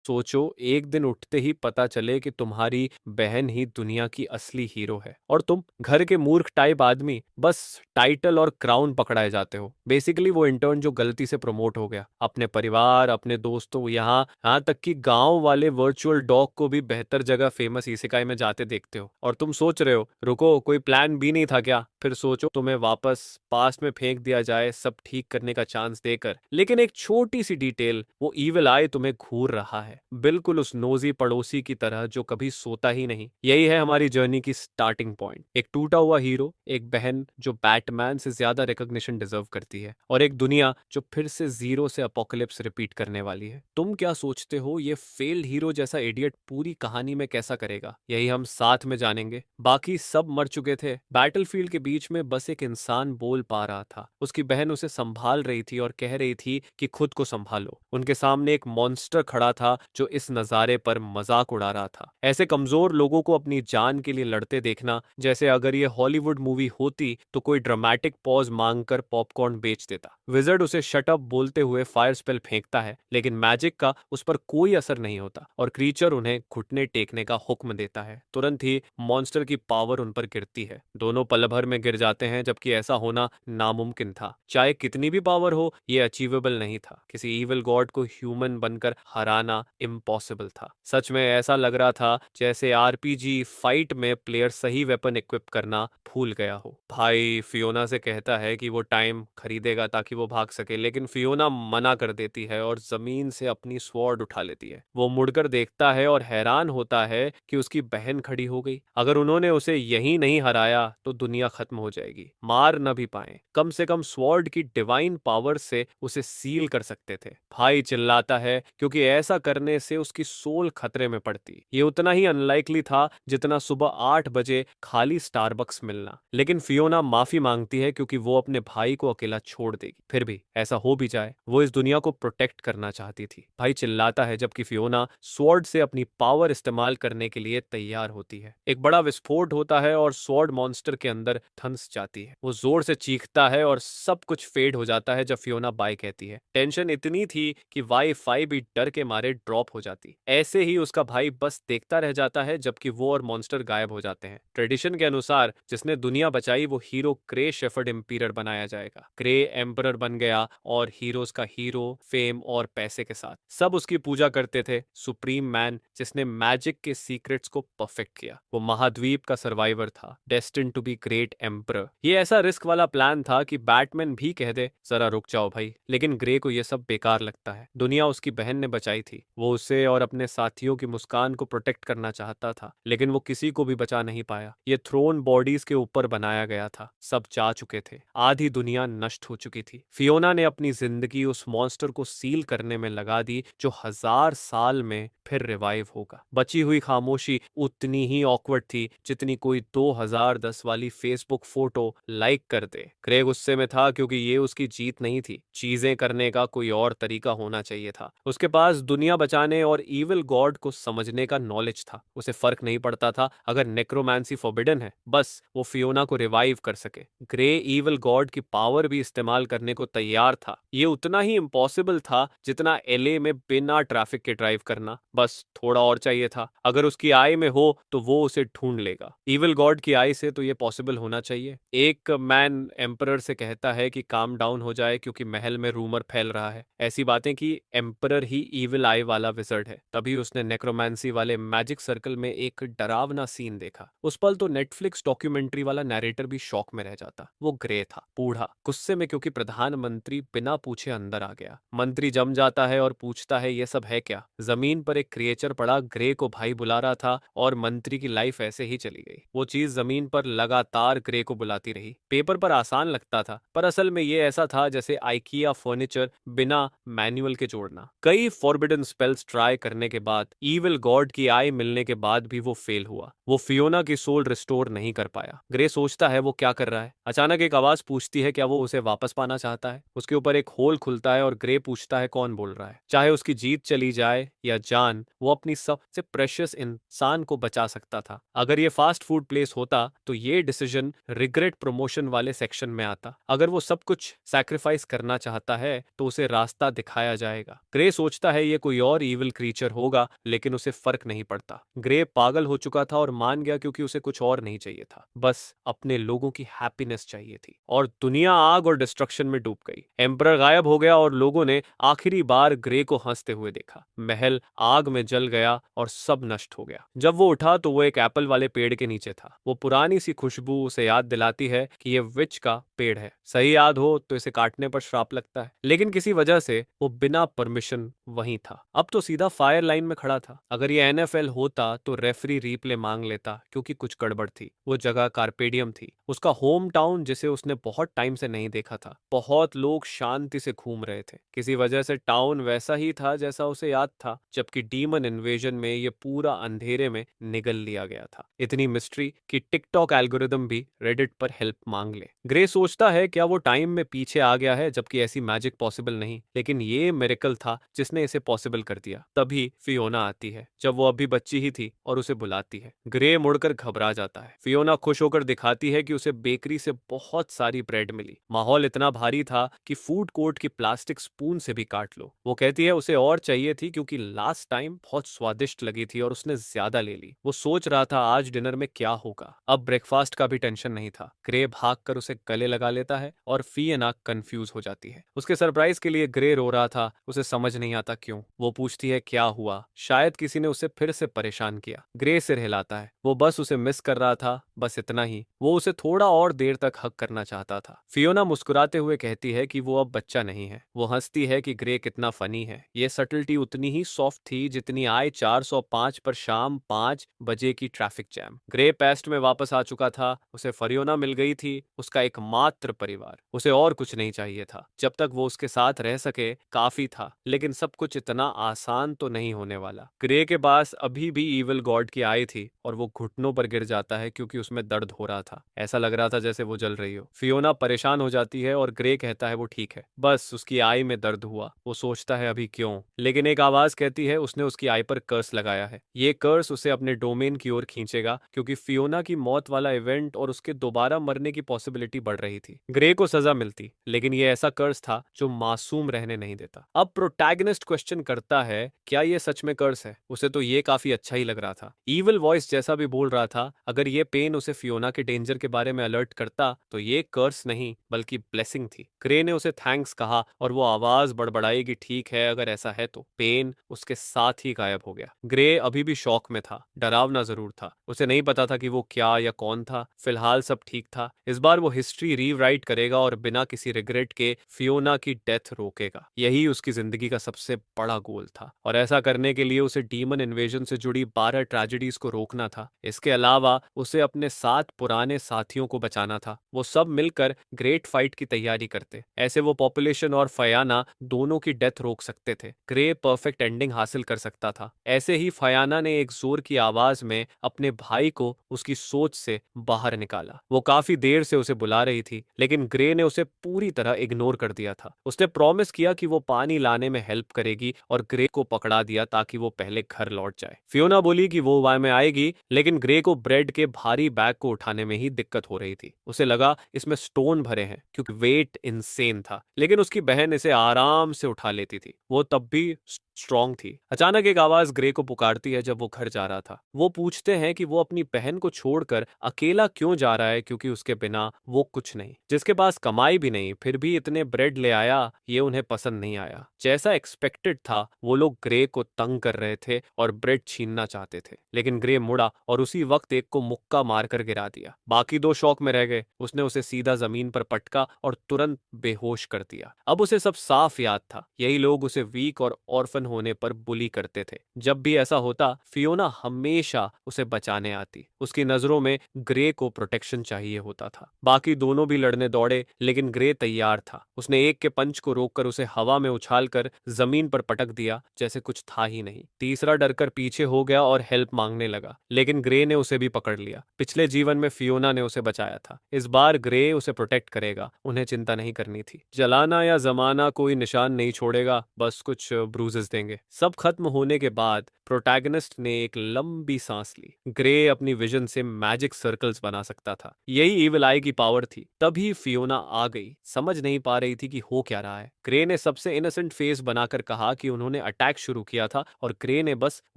सोचो एक दिन उठते ही पता चले कि तुम्हारी बहन ही दुनिया की असली हीरो है और तुम घर के मूर्ख टाइप आदमी बस टाइटल और क्राउन पकड़ाए जाते हो। बेसिकली वो इंटर्न जो गलती से प्रमोट हो गया, अपने परिवार, अपने दोस्तों, यहाँ तक कि गांव वाले वर्चुअल डॉग को भी बेहतर जगह फेमस इसेकाई में जाते देखते हो और तुम सोच रहे हो रुको कोई प्लान भी नहीं था क्या। फिर सोचो तुम्हें वापस पास्ट में फेंक दिया जाए सब ठीक करने का चांस देकर, लेकिन एक छोटी सी डिटेल, वो ईविल आई तुम्हें घूर रहा है, बिल्कुल उस नोजी पड़ोसी की तरह जो कभी सोता ही नहीं। यही है हमारी जर्नी की स्टार्टिंग पॉइंट। एक टूटा हुआ हीरो, एक बहन जो बैटमैन से ज्यादा रिकॉग्निशन डिजर्व करती है, और एक दुनिया जो फिर से जीरो से अपोकलिप्स रिपीट करने वाली है। तुम क्या सोचते हो ये फेल्ड हीरो जैसा इडियट पूरी कहानी में कैसा करेगा? यही हम साथ में जानेंगे। बाकी सब मर चुके थे, बैटलफील्ड के बीच में बस एक इंसान बोल पा रहा था। उसकी बहन उसे संभाल रही थी और कह रही थी कि खुद को संभालो। उनके सामने एक मॉन्स्टर खड़ा था जो इस नजारे पर मजाक उड़ा रहा था। ऐसे कमजोर लोगों को अपनी जान के लिए लड़ते देखना, जैसे अगर ये हॉलीवुड मूवी होती तो कोई ड्रामेटिक पॉज मांगकर पॉपकॉर्न बेच देता। विजर्ड उसे शट अप बोलते हुए फायर स्पेल फेंकता है, लेकिन मैजिक का उस पर कोई असर नहीं होता और क्रीचर उन्हें घुटने टेकने का हुक्म देता है। तुरंत ही मॉन्स्टर की पावर उन पर गिरती है। दोनों पल भर में गिर जाते हैं, जबकि ऐसा होना नामुमकिन था। चाहे कितनी भी पावर हो, ये अचीवेबल नहीं था। किसी इविल गॉड को ह्यूमन बनकर हराना इम्पॉसिबल था। सच में ऐसा लग रहा था जैसे आरपीजी फाइट में प्लेयर सही वेपन इक्विप करना भूल गया हो। भाई फियोना से कहता है कि वो टाइम खरीदेगा ताकि वो भाग सके, लेकिन फियोना मना कर देती है और जमीन से अपनी स्वॉर्ड उठा लेती है। वो मुड़कर देखता है और हैरान होता है कि उसकी बहन खड़ी हो गई। अगर उन्होंने उसे यहीं नहीं हराया तो दुनिया खत्म हो जाएगी। मार न भी पाए, कम से कम स्वॉर्ड की डिवाइन पावर से उसे सील कर सकते थे। भाई चिल्लाता है क्योंकि ऐसा करने से उसकी सोल खतरे में पड़ती। ये उतना ही अनलाइकली था जितना सुबह 8 बजे खाली स्टारबक्स मिलना। लेकिन फियोना माफी मांगती है क्योंकि वो अपने भाई को अकेला छोड़ देगी। फिर भी ऐसा हो भी जाए, वो इस दुनिया को प्रोटेक्ट करना चाहती थी। भाई चिल्लाता है जबकि फियोना स्वॉर्ड से अपनी पावर इस्तेमाल करने के लिए तैयार होती है। एक बड़ा विस्फोट होता है और स्वॉर्ड मॉन्स्टर के अंदर धंस जाती है। वो जोर से चीखता है और सब कुछ फेड हो जाता है जब फियोना बाय कहती है। टेंशन इतनी थी कि वाईफाई भी डर के मारे ड्रॉप हो जाती। ऐसे ही उसका भाई बस देखता रह जाता है जबकि वो और मॉन्स्टर गायब हो जाते हैं। ट्रेडिशन के अनुसार जिसने दुनिया बचाई वो हीरो ग्रे शेफर्ड एम्पियर बनाया जाएगा। ग्रे एम्परर बन गया और हीरोज का हीरो, फेम और पैसे के साथ सब उसकी पूजा करते थे। सुप्रीम मैन जिसने मैजिक के सीक्रेट्स को परफेक्ट किया। वो महाद्वीप का सर्वाइवर था, destined to be great emperor. ये ऐसा रिस्क वाला प्लान था कि बैटमैन भी कह दे जरा रुक जाओ भाई, लेकिन ग्रे को ये सब बेकार लगता है। दुनिया उसकी बहन ने बचाई थी, वो उसे और अपने साथियों की मुस्कान को प्रोटेक्ट करना चाहता था, लेकिन वो किसी को भी बचा नहीं पाया। ये थ्रोन बॉडीज के ऊपर बनाया गया था, सब जा चुके थे, आधी दुनिया नष्ट हो चुकी थी। फियोना ने अपनी जिंदगी उस मॉन्स्टर को सील करने में लगा दी जो 1000 साल में फिर रिवाइव होगा। बची हुई खामोशी उतनी ही ऑकवर्ड थी जितनी कोई 2010 वाली फेसबुक फोटो लाइक कर दे। ग्रे गुस्से में था क्योंकि ये उसकी जीत नहीं थी, चीजें करने का कोई और तरीका होना चाहिए था। उसके पास दुनिया बचाने और इविल गॉड को समझने का नॉलेज था। उसे फर्क नहीं पड़ता था अगर नेक्रोमांसी फॉरबिडन है, बस वो फियोना को रिवाइव कर सके। ग्रे इविल गॉड की पावर भी इस्तेमाल करने को तैयार था। ये उतना ही इम्पॉसिबल था जितना एलए में बिना ट्रैफिक के ड्राइव करना, बस थोड़ा और चाहिए था। अगर उसकी आई में हो तो वो उसे ढूंढ लेगा। इविल गॉड की आई से तो ये पॉसिबल होना चाहिए। एक मैन एम्परर से कहता है कि काम डाउन हो जाए क्योंकि महल में रूमर फैल रहा है, ऐसी बातें कि एम्परर ही इविल आई वाला विजर्ड है। तभी उसने नेक्रोमांसी वाले मैजिक सर्कल में एक डरावना सीन देखा। उस पल तो नेटफ्लिक्स डॉक्यूमेंट्री वाला नैरेटर भी शॉक में रह जाता। वो ग्रे था, बूढ़ा, गुस्से में क्योंकि प्रधानमंत्री बिना पूछे अंदर आ गया। मंत्री जम जाता है और पूछता है ये सब है क्या। जमीन पर एक क्रिएचर पड़ा, ग्रे को भाई बुला रहा था और मंत्री की लाइफ ऐसे ही चली गई। वो चीज जमीन पर लगातार ग्रे को बुलाती रही। पेपर पर आसान लगता था पर असल में ये ऐसा था जैसे आइकिया फर्नीचर बिना मैनुअल के जोड़ना। कई फॉरबिडन स्पेल्स ट्राई करने के बाद, इविल गॉड की आई मिलने के बाद भी वो फेल हुआ। वो फियोना की सोल रिस्टोर नहीं कर पाया। ग्रे सोचता है वो क्या कर रहा है। अचानक एक आवाज पूछती है क्या वो उसे वापस पाना चाहता है। उसके ऊपर एक होल खुलता है और ग्रे पूछता है कौन बोल रहा है। चाहे उसकी जीत चली जाए या जान, वो अपनी सबसे प्रेशियस इंसान को बचा सकता था। अगर ये फास्ट फूड प्लेस होता तो ये डिसीजन रिग्रेट प्रमोशन वाले सेक्शन में आता। अगर वो सब कुछ सैक्रिफाइस करना चाहता है तो उसे रास्ता दिखाया जाएगा। ग्रे सोचता है ये कोई और और ईविल क्रीचर होगा, लेकिन उसे फर्क नहीं पड़ता। ग्रे पागल हो चुका था और मान गया क्योंकि उसे कुछ और नहीं चाहिए था, बस अपने लोगों की हैप्पीनेस चाहिए थी। और दुनिया आग और डिस्ट्रक्शन में डूब गई। एम्परर गायब हो गया और लोगों ने आखिरी बार ग्रे को हंसते हुए देखा। महल आग में जल गया और सब नष्ट हो गया। जब वो उठा तो वो एक एप्पल वाले पेड़ के नीचे था। वो पुरानी सी खुशबू उसे याद दिलाती है कि ये विच का पेड़ है। सही याद हो तो इसे काटने पर श्राप लगता है, लेकिन किसी वजह से वो बिना परमिशन वहीं था। अब तो सीधा फायर लाइन में खड़ा था। अगर ये एनएफएल होता तो रेफरी रीप्ले मांग लेता, क्योंकि कुछ गड़बड़ थी। वो जगह कार्पेडियम थी, उसका होम टाउन, जिसे उसने बहुत टाइम से नहीं देखा था। बहुत लोग शांति से घूम रहे थे। किसी वजह से टाउन वैसा ही था जैसा उसे याद था, जबकि डीमन इन्वेजन में ये पूरा अंधेरे में निगल लिया गया था। इतनी मिस्ट्री कि टिकटॉक एल्गोरिदम भी रेडिट पर हेल्प मांग ले। ग्रे सोचता है क्या वो टाइम में पीछे आ गया है, जबकि ऐसी मैजिक पॉसिबल नहीं, लेकिन ये मिरेकल था जिसने इसे पॉसिबल कर दिया। तभी फियोना आती है, जब वो अभी बच्ची ही थी, और उसे बुलाती है। ग्रे मुड़कर घबरा जाता है। फियोना खुश होकर दिखाती है कि उसे बेकरी से बहुत सारी ब्रेड मिली। माहौल इतना भारी था कि फूड कोर्ट की प्लास्टिक स्पून से भी काट लो। वो कहती है उसे और चाहिए थी, क्योंकि लास्ट टाइम बहुत स्वादिष्ट लगी थी और उसने ज्यादा ले ली। वो सोच रहा था आज डिनर में क्या होगा। अब ब्रेकफास्ट का भी टेंशन नहीं था। ग्रे भागकर उसे गले लगा लेता है और फियोना कंफ्यूज हो जाती है। उसके सरप्राइज के लिए ग्रे रो रहा था। उसे समझ नहीं आता क्यों। वो पूछती है क्या हुआ, शायद किसी ने उसे फिर से परेशान किया। ग्रे सिर हिलाता है। वो बस उसे मिस कर रहा था, बस इतना ही। वो उसे थोड़ा और देर तक हक करना चाहता था। फियोना मुस्कुराते हुए कहती है कि वो अब बच्चा नहीं है। वो हंसती है कि ग्रे कितना फनी है। ये सटलिटी उतनी ही सॉफ्ट थी जितनी आई 405 पर शाम 5 बजे की ट्रैफिक जैम। ग्रे पेस्ट में वापस आ चुका था। उसे फियोना मिल गई थी, उसका एकमात्र परिवार। उसे और कुछ नहीं चाहिए था। जब तक वो उसके साथ रह सके काफी था, लेकिन सब कुछ इतना आसान तो नहीं होने वाला। ग्रे के पास अभी भी ईविल गॉड की आई थी और वो घुटनों पर गिर जाता है क्योंकि उसमें दर्द हो रहा था। ऐसा लग रहा था जैसे वो जल रही हो। फियोना परेशान हो जाती है और ग्रे कहता है वो ठीक है, बस उसकी आई में दर्द हुआ। वो सोचता है अभी क्यों, लेकिन एक आवाज कहती है उसने उसकी आई पर कर्स लगाया है। ये कर्स उसे अपने डोमेन की ओर खींचेगा, क्योंकि फियोना की मौत वाला इवेंट और उसके दोबारा मरने की पॉसिबिलिटी बढ़ रही थी। ग्रे को सजा मिलती, लेकिन ये ऐसा कर्स था जो मासूम रहने नहीं देता। अब प्रोटैगनिस्ट क्वेश्चन करता है क्या ये सच में कर्स है। उसे तो ये काफी अच्छा ही लग रहा था। ईविल वॉइस जैसा भी बोल रहा था, अगर ये पेन उसे फियोना के डेंजर के बारे में अलर्ट करता तो ये कर्स नहीं बल्कि ब्लेसिंग थी। ग्रे ने उसे थैंक्स कहा और वो आवाज बड़बड़ाई कि ठीक है अगर ऐसा है तो। पेन उसके साथ ही गायब हो गया। ग्रे अभी भी शॉक में था, डरावना जरूर था। उसे नहीं पता था कि वो क्या या कौन था। फिलहाल सब ठीक था। इस बार वो हिस्ट्री रीराइट करेगा और बिना किसी रिग्रेट के फियोना की डेथ रोकेगा। यही उसकी जिंदगी का सबसे बड़ा गोल था, और ऐसा करने के लिए उसे डीमन इन्वेजन से जुड़ी 12 ट्रेजेडीज को रोकना था। इसके अलावा उसे अपने 7 पुराने साथियों को बचाना था। वो सब मिलकर ग्रेट फाइट की तैयारी करते। ऐसे वो पॉपुलेशन और फयाना दोनों की डेथ रोक सकते थे। ग्रे परफेक्ट एंडिंग हासिल कर सकता था। ऐसे ही फयाना ने एक जोर की आवाज में अपने भाई को उसकी सोच से बाहर निकाला। वो काफी देर से उसे बुला रही थी, लेकिन ग्रे ने उसे पूरी तरह इग्नोर कर दिया था। उसने प्रॉमिस किया कि वो पानी लाने में हेल्प करेगी और ग्रे को पकड़ा दिया ताकि वो पहले घर लौट जाए। फियोना बोली कि वो वहां में आएगी, लेकिन ग्रे को ब्रेड के भारी बैग को उठाने में ही दिक्कत हो रही थी। उसे लगा इसमें स्टोन भरे हैं, क्योंकि वेट इनसेन था, लेकिन उसकी बहन इसे आराम से उठा लेती थी। वो तब भी स्ट्रांग थी। अचानक एक आवाज ग्रे को पुकारती है जब वो घर जा रहा था। वो पूछते हैं कि वो अपनी बहन को छोड़कर अकेला क्यों जा रहा है, क्योंकि उसके बिना वो कुछ नहीं, जिसके पास कमाई भी नहीं, फिर भी इतने ब्रेड ले आया। ये उन्हें पसंद नहीं आया। जैसा एक्सपेक्टेड था, वो लोग ग्रे को तंग कर रहे थे और ब्रेड छीनना चाहते थे, लेकिन ग्रे मुड़ा और उसी वक्त एक को मुक्का मारकर गिरा दिया। बाकी दो शौक में रह गए। उसने उसे सीधा जमीन पर पटका और तुरंत बेहोश कर दिया। अब उसे सब साफ याद था। यही लोग उसे वीक और ऑर्फन होने पर बुली करते थे। जब भी ऐसा होता, फियोना हमेशा उसे बचाने आती। उसकी नजरों में ग्रे को प्रोटेक्शन चाहिए होता था। बाकी दोनों भी लड़ने दौड़े, लेकिन ग्रे तैयार था। उसने एक के पंच को रोककर उसे हवा में उछालकर जमीन पर पटक दिया, जैसे कुछ था ही नहीं। तीसरा डरकर पीछे हो गया और हेल्प मांगने लगा, लेकिन ग्रे ने उसे भी पकड़ लिया। पिछले जीवन में फियोना ने उसे बचाया था। इस बार ग्रे उसे प्रोटेक्ट करेगा। उन्हें चिंता नहीं करनी थी। जलाना या जमाना कोई निशान नहीं छोड़ेगा, बस कुछ ब्रूजेस देंगे। सब खत्म होने के बाद प्रोटैगनिस्ट ने एक लंबी सांस ली। ग्रे अपनी विजन से मैजिक सर्कल्स बना सकता था। यही इविल आई की पावर थी। तभी फियोना आ गई। समझ नहीं पा रही थी कि हो क्या रहा है। ग्रे ने सबसे इनोसेंट फेस बनाकर कहा कि उन्होंने अटैक शुरू किया था और ग्रे ने बस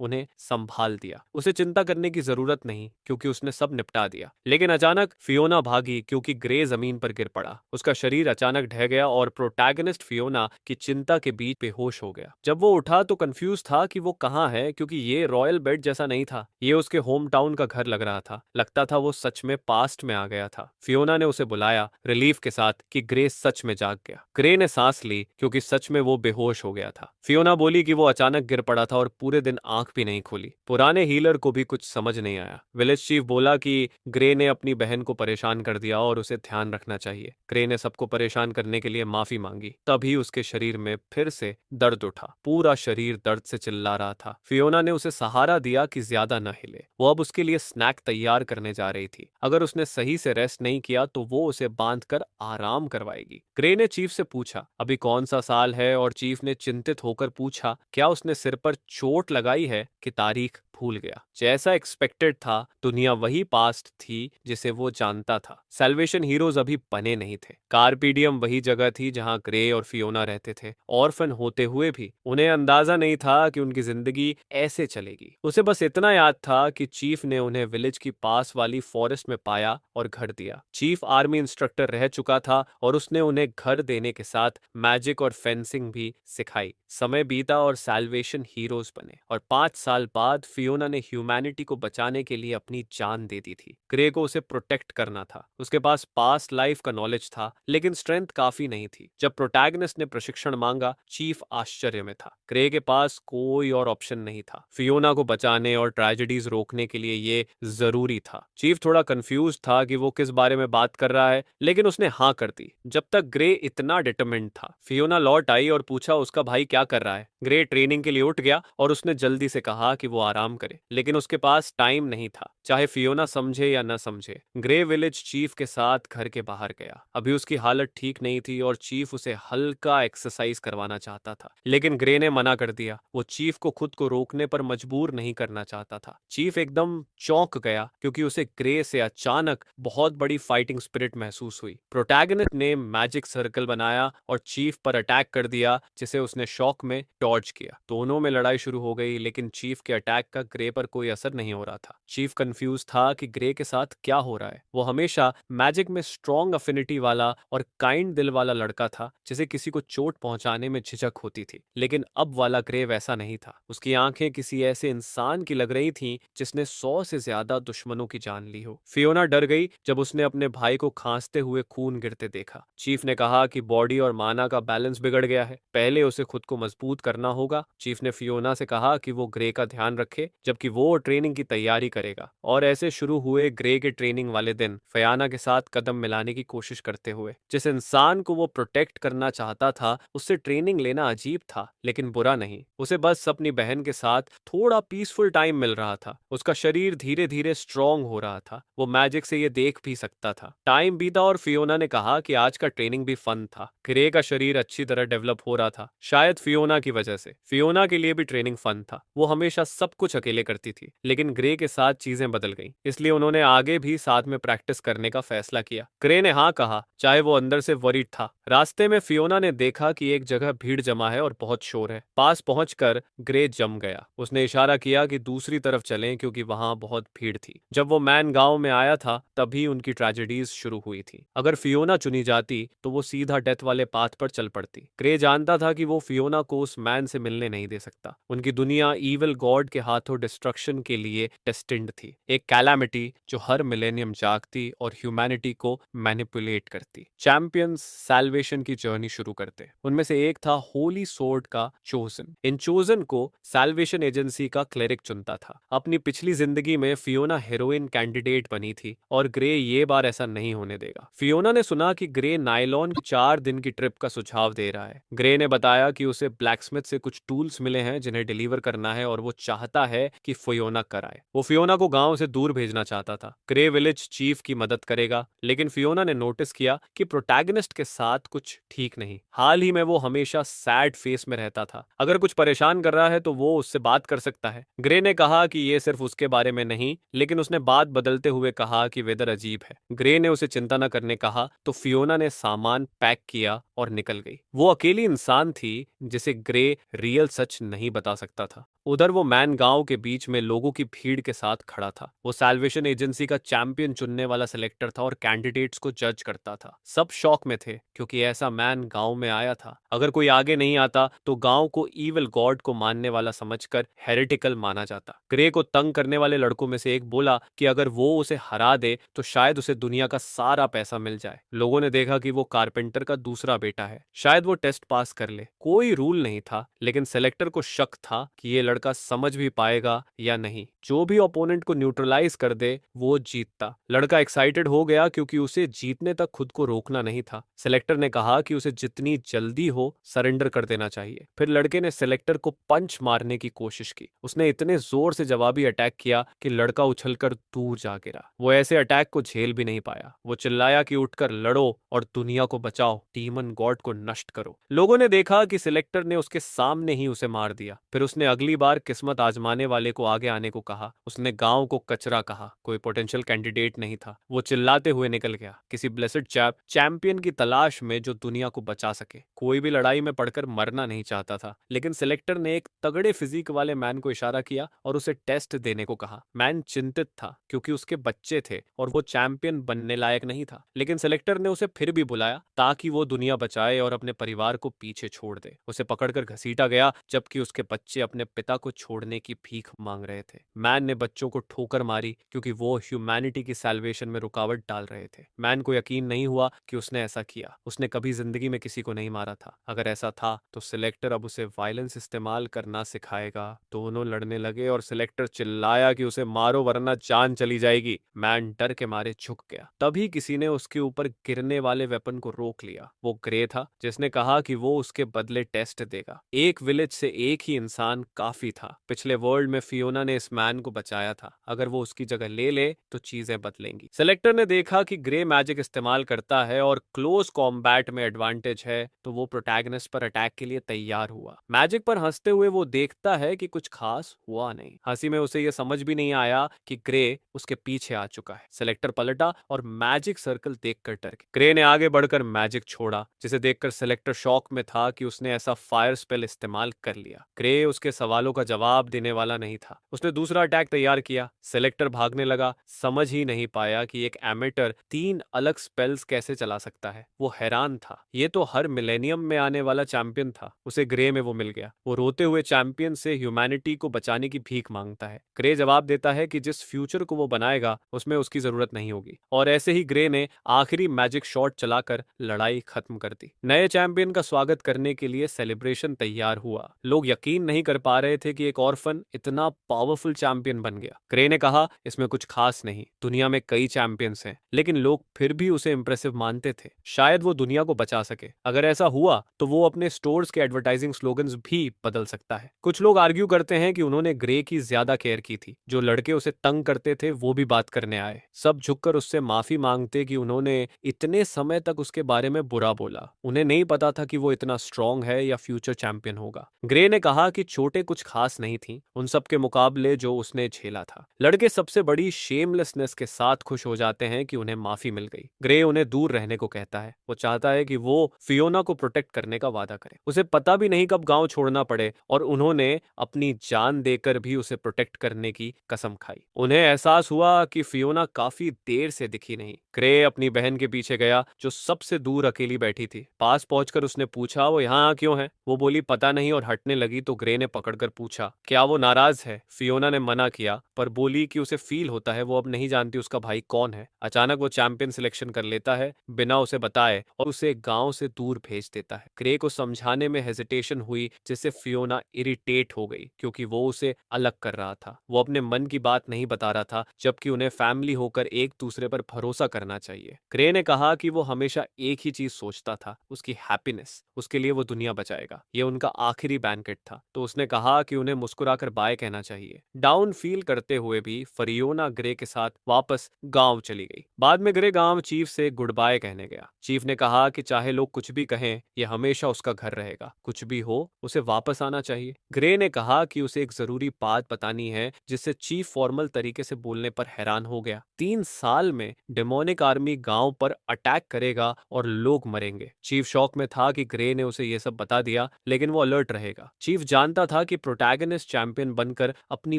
उन्हें संभाल दिया। उसे चिंता करने की जरूरत नहीं क्योंकि उसने सब निपटा दिया। लेकिन अचानक फियोना भागी क्योंकि ग्रे जमीन पर गिर पड़ा। उसका शरीर अचानक ढह गया और प्रोटैगनिस्ट फियोना की चिंता के बीच बेहोश हो गया। जब वो उठा तो कंफ्यूज था कि वो कहाँ है, क्योंकि ये रॉयल बेड जैसा नहीं था। ये उसके होम टाउन का घर लग रहा था। लगता था वो सच में पास्ट में आ गया था। फियोना ने उसे बुलाया रिलीफ के साथ कि ग्रे सच में जाग गया। ग्रे ने सांस ली क्योंकि सच में वो बेहोश हो गया था। फियोना बोली कि वो अचानक गिर पड़ा था और पूरे दिन आंख भी नहीं खोली। पुराने हीलर को भी कुछ समझ नहीं आया। विलेज चीफ बोला कि ग्रे ने अपनी बहन को परेशान कर दिया और उसे ध्यान रखना चाहिए। ग्रे ने सबको परेशान करने के लिए माफी मांगी। तभी उसके शरीर में फिर से दर्द उठा। पूरा शरीर दर्द से चिल्ला रहा था। फियोना ने उसे सहारा दिया कि ज्यादा न हिले। वो अब उसके लिए स्नैक तैयार करने जा रही थी। अगर उसने सही से रेस्ट नहीं किया तो वो उसे बांध कर आराम करवाएगी। ग्रे ने चीफ से पूछा अभी कौन सा साल है, और चीफ ने चिंतित होकर पूछा क्या उसने सिर पर चोट लगाई है कि तारीख भूल गया। जैसा एक्सपेक्टेड था, दुनिया वही पास्ट थी जिसे वो जानता था। सैल्वेशन हीरोज अभी बने नहीं थे। कार्पीडियम वही जगह थी जहां ग्रे और फियोना रहते थे। ऑर्फन होते हुए भी उन्हें अंदाजा नहीं था कि उनकी जिंदगी ऐसे चलेगी। उसे बस इतना याद था कि चीफ ने उन्हें विलेज की पास वाली फॉरेस्ट में पाया और घर दिया। चीफ आर्मी इंस्ट्रक्टर रह चुका था और उसने उन्हें घर देने के साथ मैजिक और फेंसिंग भी सिखाई। समय बीता और सैल्वेशन हीरोज बने, और 5 साल बाद फियोना ने ह्यूमैनिटी को बचाने के लिए अपनी जान दे दी थी। ग्रे को उसे प्रोटेक्ट करना था। उसके पास पास्ट लाइफ का नॉलेज था, लेकिन स्ट्रेंथ काफी नहीं थी। जब प्रोटैगनिस्ट ने प्रशिक्षण मांगा, चीफ आश्चर्य में था। ग्रे के पास कोई और ऑप्शन नहीं था। फियोना को बचाने और ट्रेजेडीज रोकने के लिए ये जरूरी था। चीफ थोड़ा कंफ्यूज था कि वो किस बारे में बात कर रहा है, लेकिन उसने हाँ कर दी। जब तक ग्रे इतना डिटरमिन्ड था। फियोना लौट आई और पूछा उसका भाई क्या कर रहा है। ग्रे ट्रेनिंग के लिए उठ गया और उसने जल्दी से कहा कि वो आराम करे, लेकिन उसके पास टाइम नहीं था, चाहे फियोना समझे या न समझे। ग्रे विलेज चीफ के साथ घर के बाहर गया। अभी उसकी हालत ठीक नहीं थी और चीफ उसे हल्का एक्सरसाइज करवाना चाहता था, लेकिन ग्रे ने मना कर दिया। वो चीफ को खुद को रोकने पर मजबूर नहीं करना चाहता था। चीफ एकदम चौंक गया क्योंकि उसे ग्रे से अचानक बहुत बड़ी फाइटिंग स्पिरिट महसूस हुई। प्रोटैगनिस्ट ने मैजिक सर्कल बनाया और चीफ पर अटैक कर दिया, जिसे उसने शॉक में डॉज किया। दोनों में लड़ाई शुरू हो गई, लेकिन चीफ के अटैक का ग्रे पर कोई असर नहीं हो रहा था। चीफ कंफ्यूज था कि ग्रे के साथ क्या हो रहा है। वो हमेशा मैजिक में स्ट्रॉन्ग अफिनिटी वाला और काइंड दिल वाला लड़का था, जिसे किसी को चोट पहुंचाने में झिझक होती थी, लेकिन अब वाला ग्रे वैसा नहीं था। उसकी आंखें किसी ऐसे इंसान की लग रही थीं जिसने 100 से ज्यादा दुश्मनों की जान ली हो। फियोना डर गई जब उसने अपने भाई को खांसते हुए खून गिरते देखा। चीफ ने कहा कि बॉडी और माना का बैलेंस बिगड़ गया है, पहले उसे खुद को मजबूत करना होगा। चीफ ने फियोना से कहा कि वो ग्रे का ध्यान रखे जबकि वो ट्रेनिंग की तैयारी करेगा। और ऐसे शुरू हुए ग्रे के ट्रेनिंग वाले दिन, फियोना के साथ कदम मिलाने की कोशिश करते हुए। जिस इंसान को वो प्रोटेक्ट करना चाहता था, उससे ट्रेनिंग लेना अजीब था, लेकिन बुरा नहीं। उसे बस अपनी बहन के साथ थोड़ा पीसफुल टाइम मिल रहा था। उसका शरीर धीरे धीरे स्ट्रांग हो रहा था। वो मैजिक से ये देख भी सकता था। टाइम बीता और फियोना ने कहा कि आज का ट्रेनिंग भी फन था। ग्रे का शरीर अच्छी तरह डेवलप हो रहा था, शायद फियोना की वजह से। फियोना के लिए भी ट्रेनिंग फन था। वो हमेशा सब कुछ अकेले करती थी, लेकिन ग्रे के साथ चीजें बदल गईं। इसलिए उन्होंने आगे भी साथ में प्रैक्टिस करने का फैसला किया। ग्रे ने हाँ कहा, चाहे वो अंदर से वरीड था। रास्ते में फियोना ने देखा कि एक जगह भीड़ जमा है और बहुत शोर है। पास पहुंचकर ग्रे जम गया। उसने इशारा किया कि दूसरी तरफ चलें क्योंकि वहां बहुत भीड़ थी। जब वो मैन गांव में आया था, तभी उनकी ट्रेजेडीज शुरू हुई थी। अगर फियोना चुनी जाती तो वो सीधा डेथ वाले पाथ पर चल पड़ती। ग्रे जानता था कि वो फियोना को उस मैन से मिलने नहीं दे सकता। उनकी दुनिया ईविल गॉड के हाथों डिस्ट्रक्शन के लिए डेस्टिन्ड थी, एक कैलामिटी जो हर मिलेनियम जागती और ह्यूमैनिटी को मैनिपुलेट करती। चैंपियंस सैल्वेशन की जर्नी शुरू करते। उनमें से एक था होली सोर्ड का चोजन। इन चोजन को सैल्वेशन एजेंसी का क्लेरिक चुनता था। अपनी पिछली जिंदगी में फियोना हीरोइन कैंडिडेट बनी थी और ग्रे ये बार ऐसा नहीं होने देगा। फियोना ने सुना कि ग्रे नायलॉन की 4 दिन की ट्रिप का सुझाव दे रहा है। ग्रे ने बताया कि उसे ब्लैकस्मिथ से कुछ टूल्स मिले हैं जिन्हें डिलीवर करना है और वो चाहता है कि फियोना कराए। वो फियोना को गांव से दूर भेजना चाहता था। ग्रे विलेज चीफ की मदद करेगा, लेकिन फियोना ने नोटिस किया कि प्रोटैगनिस्ट के साथ कुछ ठीक नहीं। हाल ही में वो हमेशा सैड फेस में रहता था। अगर कुछ परेशान कर रहा है तो वो उससे बात कर सकता है। ग्रे ने कहा कि ये सिर्फ उसके बारे में नहीं, लेकिन उसने बात बदलते हुए कहा कि वेदर अजीब है। ग्रे ने उसे चिंता न करने कहा तो फियोना ने सामान पैक किया और निकल गई। वो अकेली इंसान थी जिसे ग्रे रियल सच नहीं बता सकता था। उधर वो मैन गांव के बीच में लोगों की भीड़ के साथ खड़ा था। वो सैल्वेशन एजेंसी का चैंपियन चुनने वाला सिलेक्टर था और कैंडिडेट्स को जज करता था। सब शॉक में थे क्योंकि ऐसा मैन गांव में आया था। अगर कोई आगे नहीं आता तो गांव को ईविल गॉड को मानने वाला समझकर हेरेटिकल माना जाता। ग्रे को तंग करने वाले लड़कों में से एक बोला कि अगर वो उसे हरा दे तो शायद उसे दुनिया का सारा पैसा मिल जाए। लोगों ने देखा कि वो कारपेंटर का दूसरा बेटा है, शायद वो टेस्ट पास कर ले। कोई रूल नहीं था, लेकिन सेलेक्टर को शक था कि ये लड़का समझ भी पाएगा या नहीं। जो भी ओपोनेंट को न्यूट्रलाइज कर दे वो जीतता। लड़का एक्साइटेड हो गया क्योंकि उसे जीतने तक खुद को रोकना नहीं था। सेलेक्टर ने कहा कि उसे जितनी जल्दी हो सरेंडर कर देना चाहिए। फिर लड़के ने सेलेक्टर को पंच मारने की कोशिश की। उसने इतने जोर से जवाबी अटैक किया कि लड़का उछलकर दूर जा गिरा। वो ऐसे अटैक को झेल भी नहीं पाया। वो चिल्लाया कि उठकर लड़ो और दुनिया को बचाओ, डीमन गॉड को नष्ट करो। लोगों ने देखा कि सिलेक्टर ने उसके सामने ही उसे मार दिया। फिर उसने अगली बार किस्मत आजमाने वाले को आगे आने को कहा। उसने गांव को कचरा कहा। कोई पोटेंशियल कैंडिडेट नहीं था। वो चिल्लाते हुए निकल गया, किसी ब्लेसड चैंपियन की तलाश में जो दुनिया को बचा सके। कोई भी लड़ाई में पड़कर मरना नहीं चाहता था, लेकिन सिलेक्टर ने एक तगड़े फिजिक वाले मैन को इशारा किया और उसे टेस्ट देने को कहा। मैन चिंतित था क्योंकि उसके बच्चे थे और वो चैंपियन बनने लायक नहीं था, लेकिन सिलेक्टर ने उसे फिर भी बुलाया ताकि वो दुनिया बचाए और अपने परिवार को पीछे छोड़ दे। उसे पकड़कर घसीटा गया जबकि उसके बच्चे अपने पिता को छोड़ने की भीख मांग रहे थे। मैन ने बच्चों को ठोकर मारी क्योंकि वो ह्यूमैनिटी की सैल्वेशन में रुकावट डाल रहे थे। मैन को यकीन नहीं हुआ कि उसने ऐसा किया। उसने कभी जिंदगी में किसी को नहीं मारा था। अगर ऐसा था तो सिलेक्टर अब उसे वायलेंस इस्तेमाल करना सिखाएगा। दोनों लड़ने लगे और सिलेक्टर चिल्लाया कि उसे मारो वरना जान चली जाएगी। मैन डर के मारे झुक गया। तभी किसी ने उसके ऊपर गिरने वाले वेपन को रोक लिया। वो ग्रे था, जिसने कहा कि वो उसके बदले टेस्ट देगा। एक विलेज से एक ही इंसान काफी था। पिछले वर्ल्ड में फियोना ने इस मैन को बचाया था। अगर वो उसकी जगह ले ले तो चीजें बदलेंगी। सेलेक्टर ने देखा कि ग्रे मैजिक इस्तेमाल करता है और क्लोज कॉम्बैट में एडवांटेज है, तो वो प्रोटैगनिस्ट पर अटैक के लिए तैयार हुआ। मैजिक पर हंसते हुए वो देखता है कि कुछ खास हुआ नहीं। हंसी में उसे यह समझ भी नहीं आया कि ग्रे उसके पीछे आ चुका है। सेलेक्टर पलटा और मैजिक सर्कल देखकर डर गया। ग्रे ने आगे बढ़कर मैजिक छोड़ा, जिसे देखकर सेलेक्टर शॉक में था कि उसने ऐसा फायर स्पेल इस्तेमाल कर लिया। ग्रे उसके सवालों का जवाब देने वाला नहीं था। उसने दूसरा अटैक तैयार किया। सेलेक्टर भागने लगा, समझ ही नहीं पाया कि एक एमेटर 3 अलग स्पेल्स कैसे चला सकता है। वो हैरान था। ये तो हर मिलेनियम में आने वाला चैंपियन था। उसे ग्रे में वो मिल गया। वो रोते हुए चैंपियन से ह्यूमैनिटी को बचाने की भीख मांगता है। ग्रे जवाब देता है कि जिस फ्यूचर को वो बनाएगा उसमें उसकी जरूरत नहीं होगी। और ऐसे ही ग्रे ने आखिरी मैजिक शॉट चलाकर लड़ाई खत्म कर दी। नए चैंपियन का स्वागत करने के लिए सेलिब्रेशन तैयार हुआ। लोग यकीन नहीं कर पा रहे थे कि एक ऑर्फन इतना पावरफुल चैंपियन बन गया। ग्रे ने कहा, इसमें कुछ खास नहीं, दुनिया में कई चैंपियंस हैं, लेकिन लोग फिर भी उसे इंप्रेसिव मानते थे। शायद वो दुनिया को बचा सके। अगर ऐसा हुआ तो वो अपने स्टोर्स के एडवर्टाइजिंग स्लोगन्स भी बदल सकता है। कुछ लोग आर्ग्यू करते हैं कि उन्होंने ग्रे की ज्यादा केयर की थी। जो लड़के उसे तंग करते थे वो भी बात करने आए। सब झुककर उससे माफी मांगते कि उन्होंने इतने समय तक उसके बारे में बुरा बोला। उन्हें नहीं पता था कि वो इतना स्ट्रांग है या फ्यूचर चैंपियन होगा। ग्रे ने कहा कि चोटें कुछ खास नहीं थी उन सब के मुकाबले जो उसने झेला था। लड़के सबसे बड़ी शेमलेसनेस के साथ खुश हो जाते हैं कि उन्हें माफी मिल गई। ग्रे उन्हें दूर रहने को कहता है। वो चाहता है कि वो फियोना को प्रोटेक्ट करने का वादा करे। उसे पता भी नहीं कब गांव छोड़ना पड़े और उन्होंने अपनी जान देकर भी उसे प्रोटेक्ट करने की कसम खाई। उन्हें एहसास हुआ कि फियोना काफी देर से दिखी नहीं। ग्रे अपनी बहन के पीछे गया जो सबसे दूर अकेली बैठी थी। पास पहुंचकर उसने पूछा, वो यहाँ क्यों है? वो बोली पता नहीं और हटने लगी तो ग्रे ने पकड़कर पूछा, क्या वो नाराज है? फियोना ने मना किया पर बोली कि उसे फील होता है वो अब नहीं जानती उसका भाई कौन है। अचानक वो चैंपियन सिलेक्शन कर लेता है बिना उसे बताए और उसे गांव से दूर भेज देता है। ग्रे को समझाने में हेजिटेशन हुई जिससे फियोना इरिटेट हो गई क्योंकि वो उसे अलग कर रहा था। वो अपने मन की बात नहीं बता रहा था, जबकि उन्हें फैमिली होकर एक दूसरे पर भरोसा करना चाहिए। ग्रे ने कहा कि वो हमेशा एक ही चीज सोचता था, उसकी हैप्पीनेस। उसके लिए वो दुनिया बचाएगा। ये उनका आखिरी बैंकेट था, तो उसने कहा कि उन्हें मुस्कुराकर बाय कहना चाहिए। डाउन फील करते हुए भी फियोना ग्रे के साथ वापस गांव चली गई। बाद में ग्रे गांव चीफ से गुड बाय कहने गया। चीफ ने कहा कि चाहे लोग कुछ भी कहें, यह हमेशा उसका घर रहेगा। कुछ भी हो उसे वापस आना चाहिए। ग्रे ने कहा कि उसे एक जरूरी बात बतानी है, जिससे चीफ फॉर्मल तरीके से बोलने पर हैरान हो गया। 3 साल में डेमोनिक आर्मी गांव पर अटैक करेगा और लोग मरेंगे। चीफ शॉक में था कि ग्रे ने उसे यह सब बता दिया, लेकिन वो अलर्ट रहेगा। चीफ जानता था कि प्रोटैगनिस्ट चैंपियन बनकर अपनी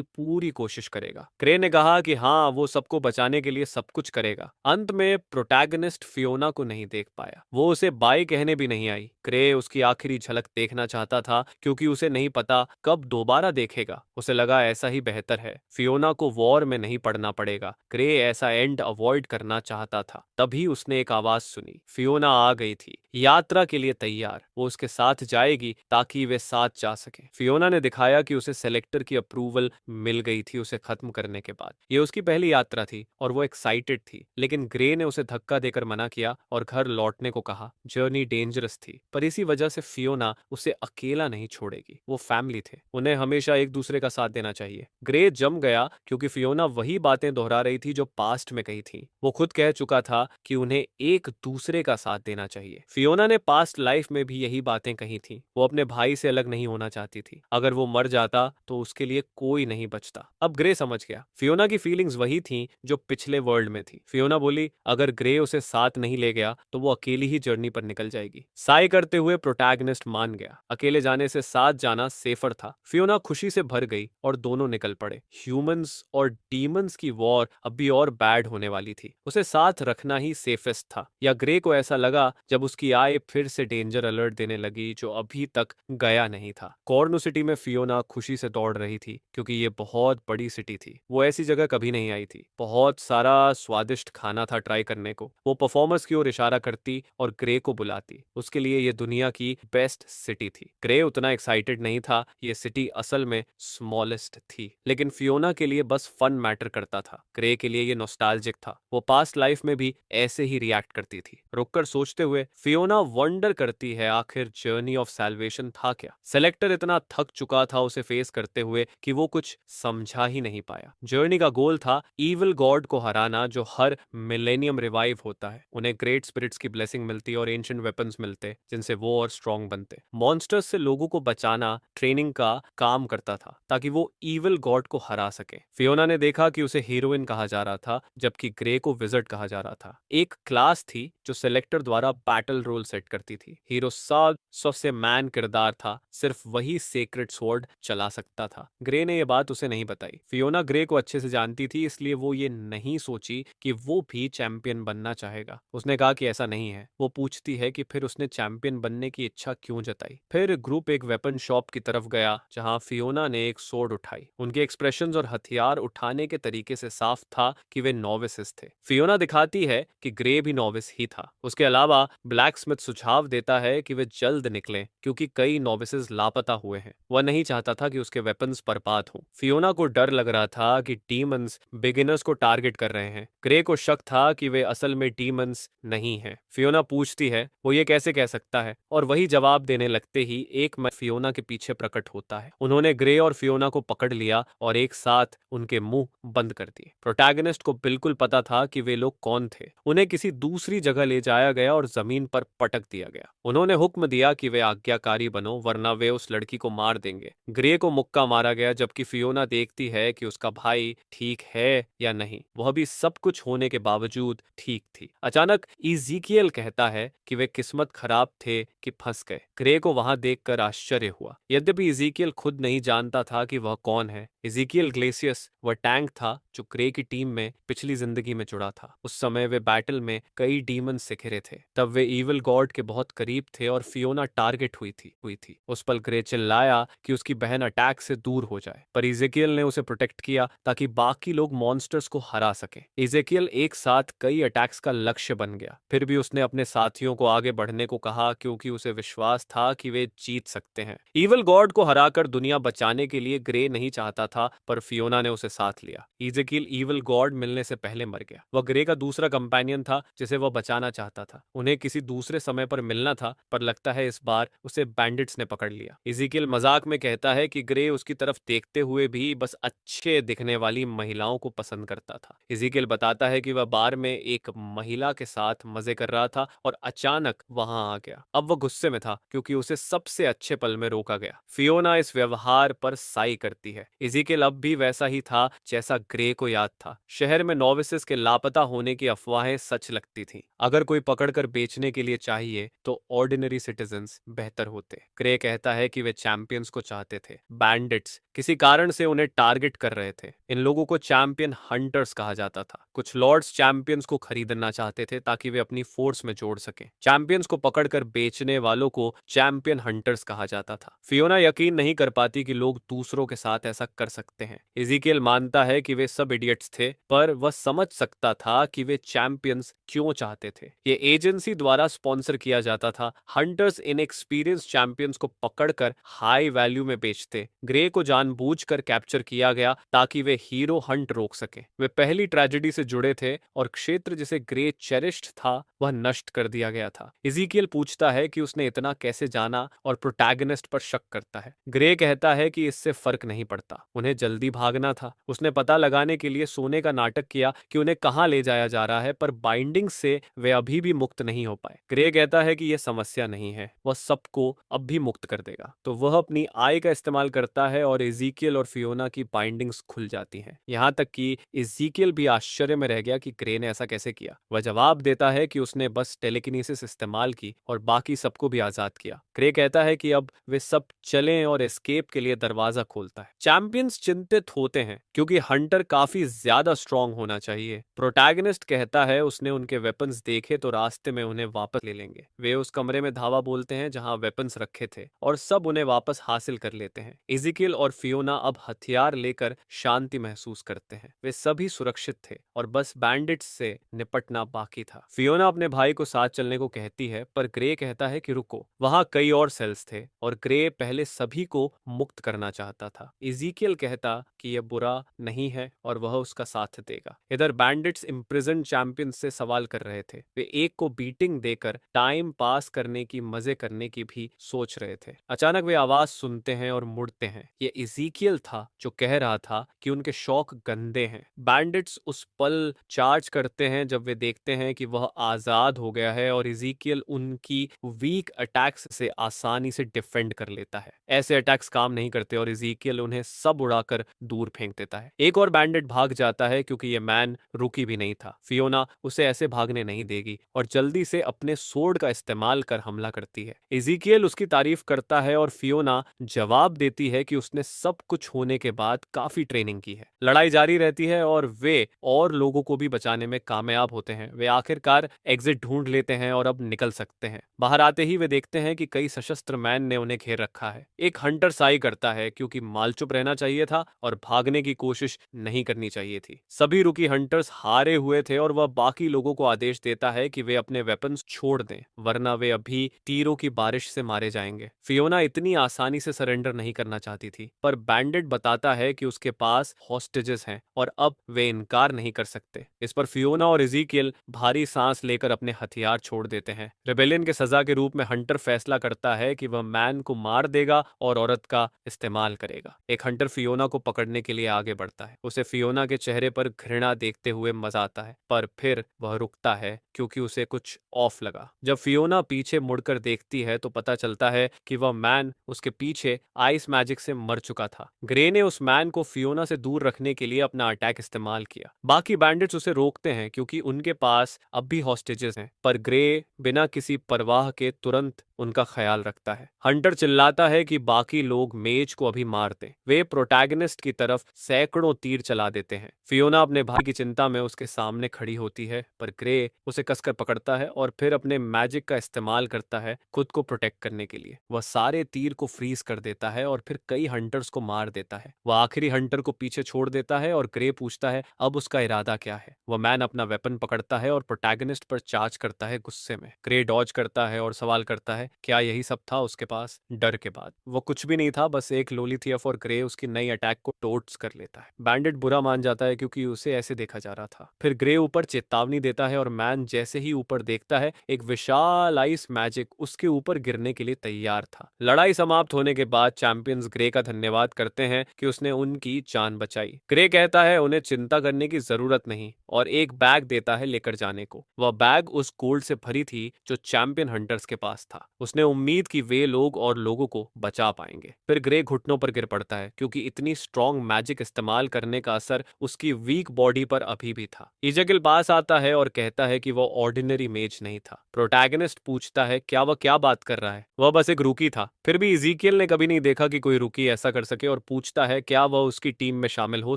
पूरी कोशिश करेगा। ग्रे ने कहा कि हाँ, वो सबको बचाने के लिए सब कुछ करेगा। अंत में प्रोटैगनिस्ट फियोना को नहीं देख पाया। वो उसे बाय कहने भी नहीं आई। ग्रे उसकी आखिरी झलक देखना चाहता था, क्योंकि उसे नहीं पता कब दोबारा देखेगा। उसे लगा ऐसा ही बेहतर है, फियोना को वॉर में नहीं पड़ना पड़ेगा। ग्रे ऐसा एंड अवॉइड करना चाहता था। तभी उसने एक आवाज सुनी। फियोना आ गई थी, यात्रा के लिए तैयार। वो उसके साथ जाएगी ताकि वे साथ जा सके। फियोना ने दिखाया कि उसे सेलेक्टर की अप्रूवल मिल गई थी उसे खत्म करने के बाद। ये उसकी पहली यात्रा थी और वो एक्साइटेड थी, लेकिन ग्रे ने उसे धक्का देकर मना किया और घर लौटने को कहा। जर्नी डेंजरस थी, पर इसी वजह से फियोना उसे अकेला नहीं छोड़ेगी। वो फैमिली थे, उन्हें हमेशा एक दूसरे का साथ देना चाहिए। ग्रे जम गया क्योंकि फियोना वही बातें दोहरा रही थी जो पास्ट में कही थी। वो खुद कह चुका था कि उन्हें एक दूसरे का साथ देना चाहिए। फियोना ने पास्ट लाइफ में भी यही बातें कही थी। वो अपने भाई से अलग नहीं होना चाहती थी। अगर वो मर जाता तो उसके लिए कोई नहीं बचता। अब ग्रे समझ गया, फियोना की फीलिंग्स वही थी जो पिछले वर्ल्ड में थी। फियोना बोली, अगर ग्रे उसे साथ नहीं ले गया तो वो अकेली ही जर्नी पर निकल जाएगी। साई करते हुए प्रोटैगनिस्ट मान गया। अकेले जाने से साथ जाना सेफर था। फियोना खुशी से भर गई और दोनों निकल पड़े। ह्यूमंस और डीमंस की वॉर अभी और बैड होने वाली थी। उसे साथ रखना ही सेफेस्ट था। या ग्रे को ऐसा लगा जब उसकी आय फिर से डेंजर अलर्ट देने लगी, जो अभी तक गया नहीं था। कॉर्नो सिटी में फियोना खुशी से दौड़ रही थी, क्योंकि ये बहुत बड़ी सिटी थी। वो ऐसी जगह कभी नहीं आई थी। बहुत सारा स्वादिष्ट खाना था ट्राई करने को। वो परफॉर्मर्स की ओर इशारा करती और ग्रे को बुलाती। उसके लिए ये दुनिया की बेस्ट सिटी थी। ग्रे उतना एक्साइटेड नहीं था। ये सिटी असल में स्मॉलेस्ट थी, लेकिन फियोना के लिए बस फन मैटर करता था। ग्रे के लिए ये नॉस्टैल्जिक था। वो पास्ट लाइफ में भी ऐसे ही रिएक्ट करती थी। रुककर सोचते हुए फियोना वंडर करती है, आखिर जर्नी ऑफ सैल्वेशन था क्या। सेलेक्टर इतना थक चुका था उसे फेस करते हुए कि वो कुछ समझा ही नहीं पाया। जर्नी का गोल था ईविल गॉड को हराना, जो हर मिलेनियम रिवाइव होता है। उन्हें ग्रेट स्पिरिट्स की ब्लेसिंग मिलती और एंशिएंट वेपन्स मिलते, जिनसे वो और स्ट्रॉन्ग बनते। मॉन्स्टर्स से लोगों को बचाना ट्रेनिंग का काम करता था, ताकि वो ईविल गॉड को हरा सके। फियोना ने देखा कि उसे हीरोइन कहा जा रहा था, जबकि ग्रे को विजर्ड कहा जा रहा था। एक क्लास थी जो सेलेक्टर द्वारा बैटल रोल सेट करती थी। हीरो सबसे मैन किरदार था, सिर्फ वही सेक्रेट स्वॉर्ड चला सकता था। ग्रे ने यह बात उसे नहीं बताई। फियोना ग्रे को अच्छे से जानती थी, इसलिए वो ये नहीं सोची कि वो भी चैंपियन बनना चाहेगा। उसने कहा कि ऐसा नहीं है। वो पूछती है कि फिर उसने चैंपियन बनने की इच्छा क्यों जताई। फिर ग्रुप एक वेपन शॉप की तरफ गया, जहां फियोना ने एक सोर्ड उठाई। उनके एक्सप्रेशंस और हथियार उठाने के तरीके से साफ था कि वे नॉविसेस थे। फियोना दिखाती है कि ग्रे भी नॉविस ही था। उसके अलावा ब्लैक स्मिथ सुझाव देता है कि वे जल्द निकलें, क्योंकि कई नॉविसेस लापता हुए हैं। वह नहीं चाहता था कि उसके वेपन्स बर्बाद हों। फियोना को डर लग रहा था कि डीमंस बिगिनर्स को टारगेट कर रहे हैं। ग्रे को शक था कि वे असल में डीमंस नहीं हैं। फियोना पूछती है, वो ये कैसे कह सकता है, और वही जवाब देने लगते ही एक मन फियोना के पीछे प्रकट होता है। उन्होंने ग्रे और फियोना को पकड़ लिया और एक साथ उनके मुंह बंद कर दिए। प्रोटैगनिस्ट को बिल्कुल पता था कि वे लोग कौन थे। उन्हें किसी दूसरी जगह ले जाया गया और जमीन पर पटक दिया गया। उन्होंने हुक्म दिया कि वे आज्ञाकारी बनो, वरना वे उस लड़की को मार देंगे। ग्रे को मुक्का मारा गया, जबकि फियोना देखती है कि उसका भाई ठीक है या नहीं। वह भी सब कुछ होने के बावजूद ठीक थी। अचानक इज़ीकियल कहता है कि वे किस्मत खराब थे कि फंस गए। ग्रे को वहां देखकर आश्चर्य हुआ। यद्यपि इज़ीकियल खुद नहीं जानता था कि वह कौन है। इज़ीकियल ग्लेसियस वह टैंक था जो ग्रे की टीम में पिछली जिंदगी में जुड़ा था। उस समय वे बैटल में कई डीमन से घिरे थे। तब वे ईविल गॉड के बहुत करीब थे और फियोना टारगेट हुई थी। उस पल ग्रे चिल्लाया कि उसकी बहन अटैक से दूर हो जाए, पर इज़ेकियल ने उसे प्रोटेक्ट किया ताकि बाकी लोग मॉन्स्टर्स को हरा सके। इज़ेकियल एक साथ कई अटैक्स का लक्ष्य बन गया। फिर भी उसने अपने साथियों को आगे बढ़ने को कहा, क्योंकि उसे विश्वास था कि वे जीत सकते हैं। ईविल गॉड को हराकर दुनिया बचाने के लिए ग्रे नहीं चाहता था, पर फियोना ने उसे साथ लिया। इज़ेकियल ईविल गॉड मिलने से पहले मर गया। वह ग्रे का दूसरा कंपेनियन था जिसे वह बचाना चाहता था। उन्हें किसी दूसरे समय पर मिलना था, पर लगता है इस बार उसे बैंडिट्स ने पकड़ लिया। इज़ेकियल मजाक में कहता है कि ग्रे उसकी तरफ देखते हुए भी बस अच्छे दिखने वाली महिलाओं को पसंद करता था। इज़ेकियल बताता है कि वह बार में एक महिला के साथ मजे कर रहा था और अचानक वहां आ गया। अब वह गुस्से में था, क्योंकि उसे सबसे अच्छे पल में रोका गया। फियोना इस व्यवहार पर साई करती है। इज़ेकियल अब भी वैसा ही था जैसा ग्रे को याद था। शहर में नोविसेस के लापता होने की अफवाहें सच लगती थीं। अगर कोई पकड़कर बेचने के लिए चाहिए तो ऑर्डिनरी सिटीजन्स बेहतर होते। ग्रे कहता है कि वे चैंपियंस को चाहते थे। बैंडिट्स किसी कारण से उन्हें टारगेट कर रहे थे। इन लोगों को चैंपियन हंटर्स कहा जाता था। कुछ लॉर्ड्स चैंपियंस को खरीदना चाहते थे ताकि वे अपनी फोर्स में जोड़ सकें। चैंपियंस को पकड़कर बेचने वालों को चैंपियन हंटर्स कहा जाता था। फियोना यकीन नहीं कर पाती कि लोग दूसरों के साथ ऐसा कर सकते हैं। इज़ीकियल मानता है कि वे सब इडियट्स थे, पर वह समझ सकता था कि वे चैंपियंस क्यों चाहते थे। ये एजेंसी द्वारा स्पॉन्सर किया जाता था। हंटर्स इन एक्सपीरियंस चैंपियंस को पकड़कर हाई वैल्यू में बेचते। ग्रे को जानबूझकर कैप्चर किया गया ताकि वे हीरो हंट रोक सके। वे पहली ट्रेजेडी से जुड़े थे और क्षेत्र जिसे ग्रे चेरिश्ड था वह नष्ट कर दिया गया था। इज़ीकियल पूछता है कि उसने इतना कैसे जाना और प्रोटैगनिस्ट पर शक करता है। ग्रे कहता है कि इससे फर्क नहीं पड़ता, उन्हें जल्दी भागना था। उसने पता लगाने के लिए सोने का नाटक किया कि उन्हें कहां ले जाया जा रहा है, पर बाइंडिंग से वे अभी भी मुक्त नहीं हो पाए। ग्रे कहता है कि यह समस्या नहीं है, वह सबको अब भी मुक्त कर देगा। तो वह अपनी आय का इस्तेमाल करता है और इज़ीकियल और फियोना की बाइंडिंग्स खुल जाती हैं। यहां तक कि इज़ीकियल भी आश्चर्य में रह गया कि ग्रे ने ऐसा कैसे किया। वह जवाब देता है कि उसने बस टेलीकिनेसिस इस्तेमाल की और बाकी सबको भी आजाद किया। ग्रे कहता है कि अब वे सब चलें और एस्केप के लिए दरवाजा खोलता है। चैंपियंस चिंतित होते हैं क्योंकि हंटर काफी ज्यादा स्ट्रांग होना चाहिए। प्रोटैगनिस्ट कहता है उसने उनके वेपन्स देखे तो रास्ते में उन्हें वापस ले लेंगे। वे उस कमरे में धावा बोलते हैं जहां वेपन्स रखे थे और सब उन्हें वापस हासिल कर लेते हैं। इज़ीकियल और फियोना अब हथियार लेकर शांति महसूस करते हैं। वे सभी सुरक्षित थे और बस बैंडिट्स से निपटना बाकी था। फियोना अपने भाई को साथ चलने को कहती है, पर ग्रे कहता है कि रुको, वहां कई और सेल्स थे और ग्रे पहले सभी को मुक्त करना चाहता था। इज़ीकियल कहता कि यह बुरा नहीं है और वह उसका साथ देगा। इधर बैंडिट्स इम्प्रिजन चैंपियन से सवाल कर रहे थे। वे एक को बीटिंग देकर टाइम पास करने की, मजे करने की भी सोच रहे थे। अचानक वे आवाज सुनते हैं और मुड़ते हैं। ये इज़ीकियल था जो कह रहा था कि उनके शौक गंदे हैं। बैंडिट्स उस पल चार्ज करते हैं जब वे देखते हैं कि वह आजाद हो गया है और इज़ीकियल उनकी वीक अटैक्स से आसानी से डिफेंड कर लेता है। ऐसे अटैक्स काम नहीं करते और इज़ीकियल उन्हें सब उड़ाकर दूर फेंक देता है। एक और बैंडिट भाग जाता है क्योंकि ये मैन रुकी भी नहीं था। फियोना उसे ऐसे भागने नहीं देगी और जल्दी से अपने सोर्ड का इस्तेमाल कर हमला करती है। इज़ीकियल उसकी तारीफ करता है और फियोना जवाब देती है कि उसने सब कुछ होने के बाद काफी ट्रेनिंग की है। लड़ाई जारी रहती है और वे और लोगों को भी बचाने में कामयाब होते हैं। वे आखिरकार एग्जिट ढूंढ लेते हैं और अब निकल सकते हैं। बाहर आते ही वे देखते हैं कि कई सशस्त्र मैन ने उन्हें घेर रखा है। एक हंटर साई करता है क्योंकि मालचुप रहना चाहिए था और भागने की कोशिश नहीं करनी चाहिए थी। सभी रुकी हंटर्स हारे हुए थे और वह बाकी लोगों को आदेश देता है कि वे अपने वेपन्स छोड़ दें, वरना वे अभी तीरों की बारिश से मारे जाएंगे। फियोना इतनी आसानी से सरेंडर नहीं करना चाहती थी, पर बैंडिट बताता है कि उसके पास हॉस्टेजेस हैं और अब वे इनकार नहीं कर सकते। इस पर फियोना और इज़ीकियल भारी सांस लेकर अपने हथियार छोड़ देते हैं। रेबेलियन के सजा के रूप में हंटर फैसला करता है कि वह मैन को मार देगा और औरत का इस्तेमाल करेगा। एक हंटर फियोना को पकड़ने के लिए आगे बढ़ता है। उसे फियोना के चेहरे पर घृणा देखते हुए मजा आता है, पर फिर वह रुकता है क्योंकि उसे कुछ ऑफ लगा। जब फियोना पीछे मुड़कर देखती है तो पता चलता है कि वह मैन उसके पीछे आइस मैजिक से मर चुका था। ग्रे ने उस मैन को फियोना से दूर रखने के लिए अपना अटैक इस्तेमाल किया। बाकी बैंडिट्स उसे रोकते हैं क्योंकि उनके पास अब भी हॉस्टेजेस हैं, पर ग्रे बिना किसी परवाह के तुरंत उनका ख्याल रखता है। हंटर चिल्लाता है कि बाकी लोग मेज को अभी मार दें। वे प्रोटैगनिस्ट की तरफ सैकड़ों तीर चला देते हैं। फियोना अपने भाई की चिंता में उसके सामने खड़ी होती है, पर ग्रे उसे कसकर पकड़ता है और फिर अपने मैजिक का इस्तेमाल करता है खुद को प्रोटेक्ट करने के लिए। वह सारे तीर को फ्रीज कर देता है और फिर कई हंटर्स को मार देता है। वह आखिरी हंटर को पीछे छोड़ देता है और ग्रे पूछता है अब उसका इरादा क्या है। वह मैन अपना वेपन पकड़ता है और प्रोटैगनिस्ट पर चार्ज करता है गुस्से में। ग्रे डॉज करता है और सवाल करता है क्या यही सब था उसके पास। डर के बाद वो कुछ भी नहीं था, बस एक लोलीथियफ, और ग्रे उसकी नई अटैक को टोट्स कर लेता है। बैंडिट बुरा मान जाता है क्योंकि उसे ऐसे देखा जा रहा था। फिर ग्रे ऊपर चेतावनी देता है और मैन जैसे ही ऊपर देखता है एक विशाल आइस मैजिक उसके ऊपर गिरने के लिए तैयार था। लड़ाई समाप्त होने के बाद चैंपियंस ग्रे का धन्यवाद करते हैं कि उसने उनकी जान बचाई। ग्रे कहता है उन्हें चिंता करने की जरूरत नहीं और एक बैग देता है लेकर जाने को। वह बैग उस गोल्ड से भरी थी जो चैंपियन हंटर्स के पास था। उसने उम्मीद की वे लोग और लोगों को बचा पाएंगे। फिर ग्रे घुटनों पर गिर पड़ता है क्योंकि इतनी स्ट्रॉन्ग मैजिक इस्तेमाल करने का असर उसकी वीक बॉडी पर अभी भी था। इज़ेकियल पास आता है और कहता है कि वह ऑर्डिनरी मेज नहीं था। प्रोटैगनिस्ट पूछता है क्या वह क्या बात बात कर रहा है, वह बस एक रूकी था। फिर भी इज़ीकियल ने कभी नहीं देखा कि कोई रूकी ऐसा कर सके और पूछता है क्या वह उसकी टीम में शामिल हो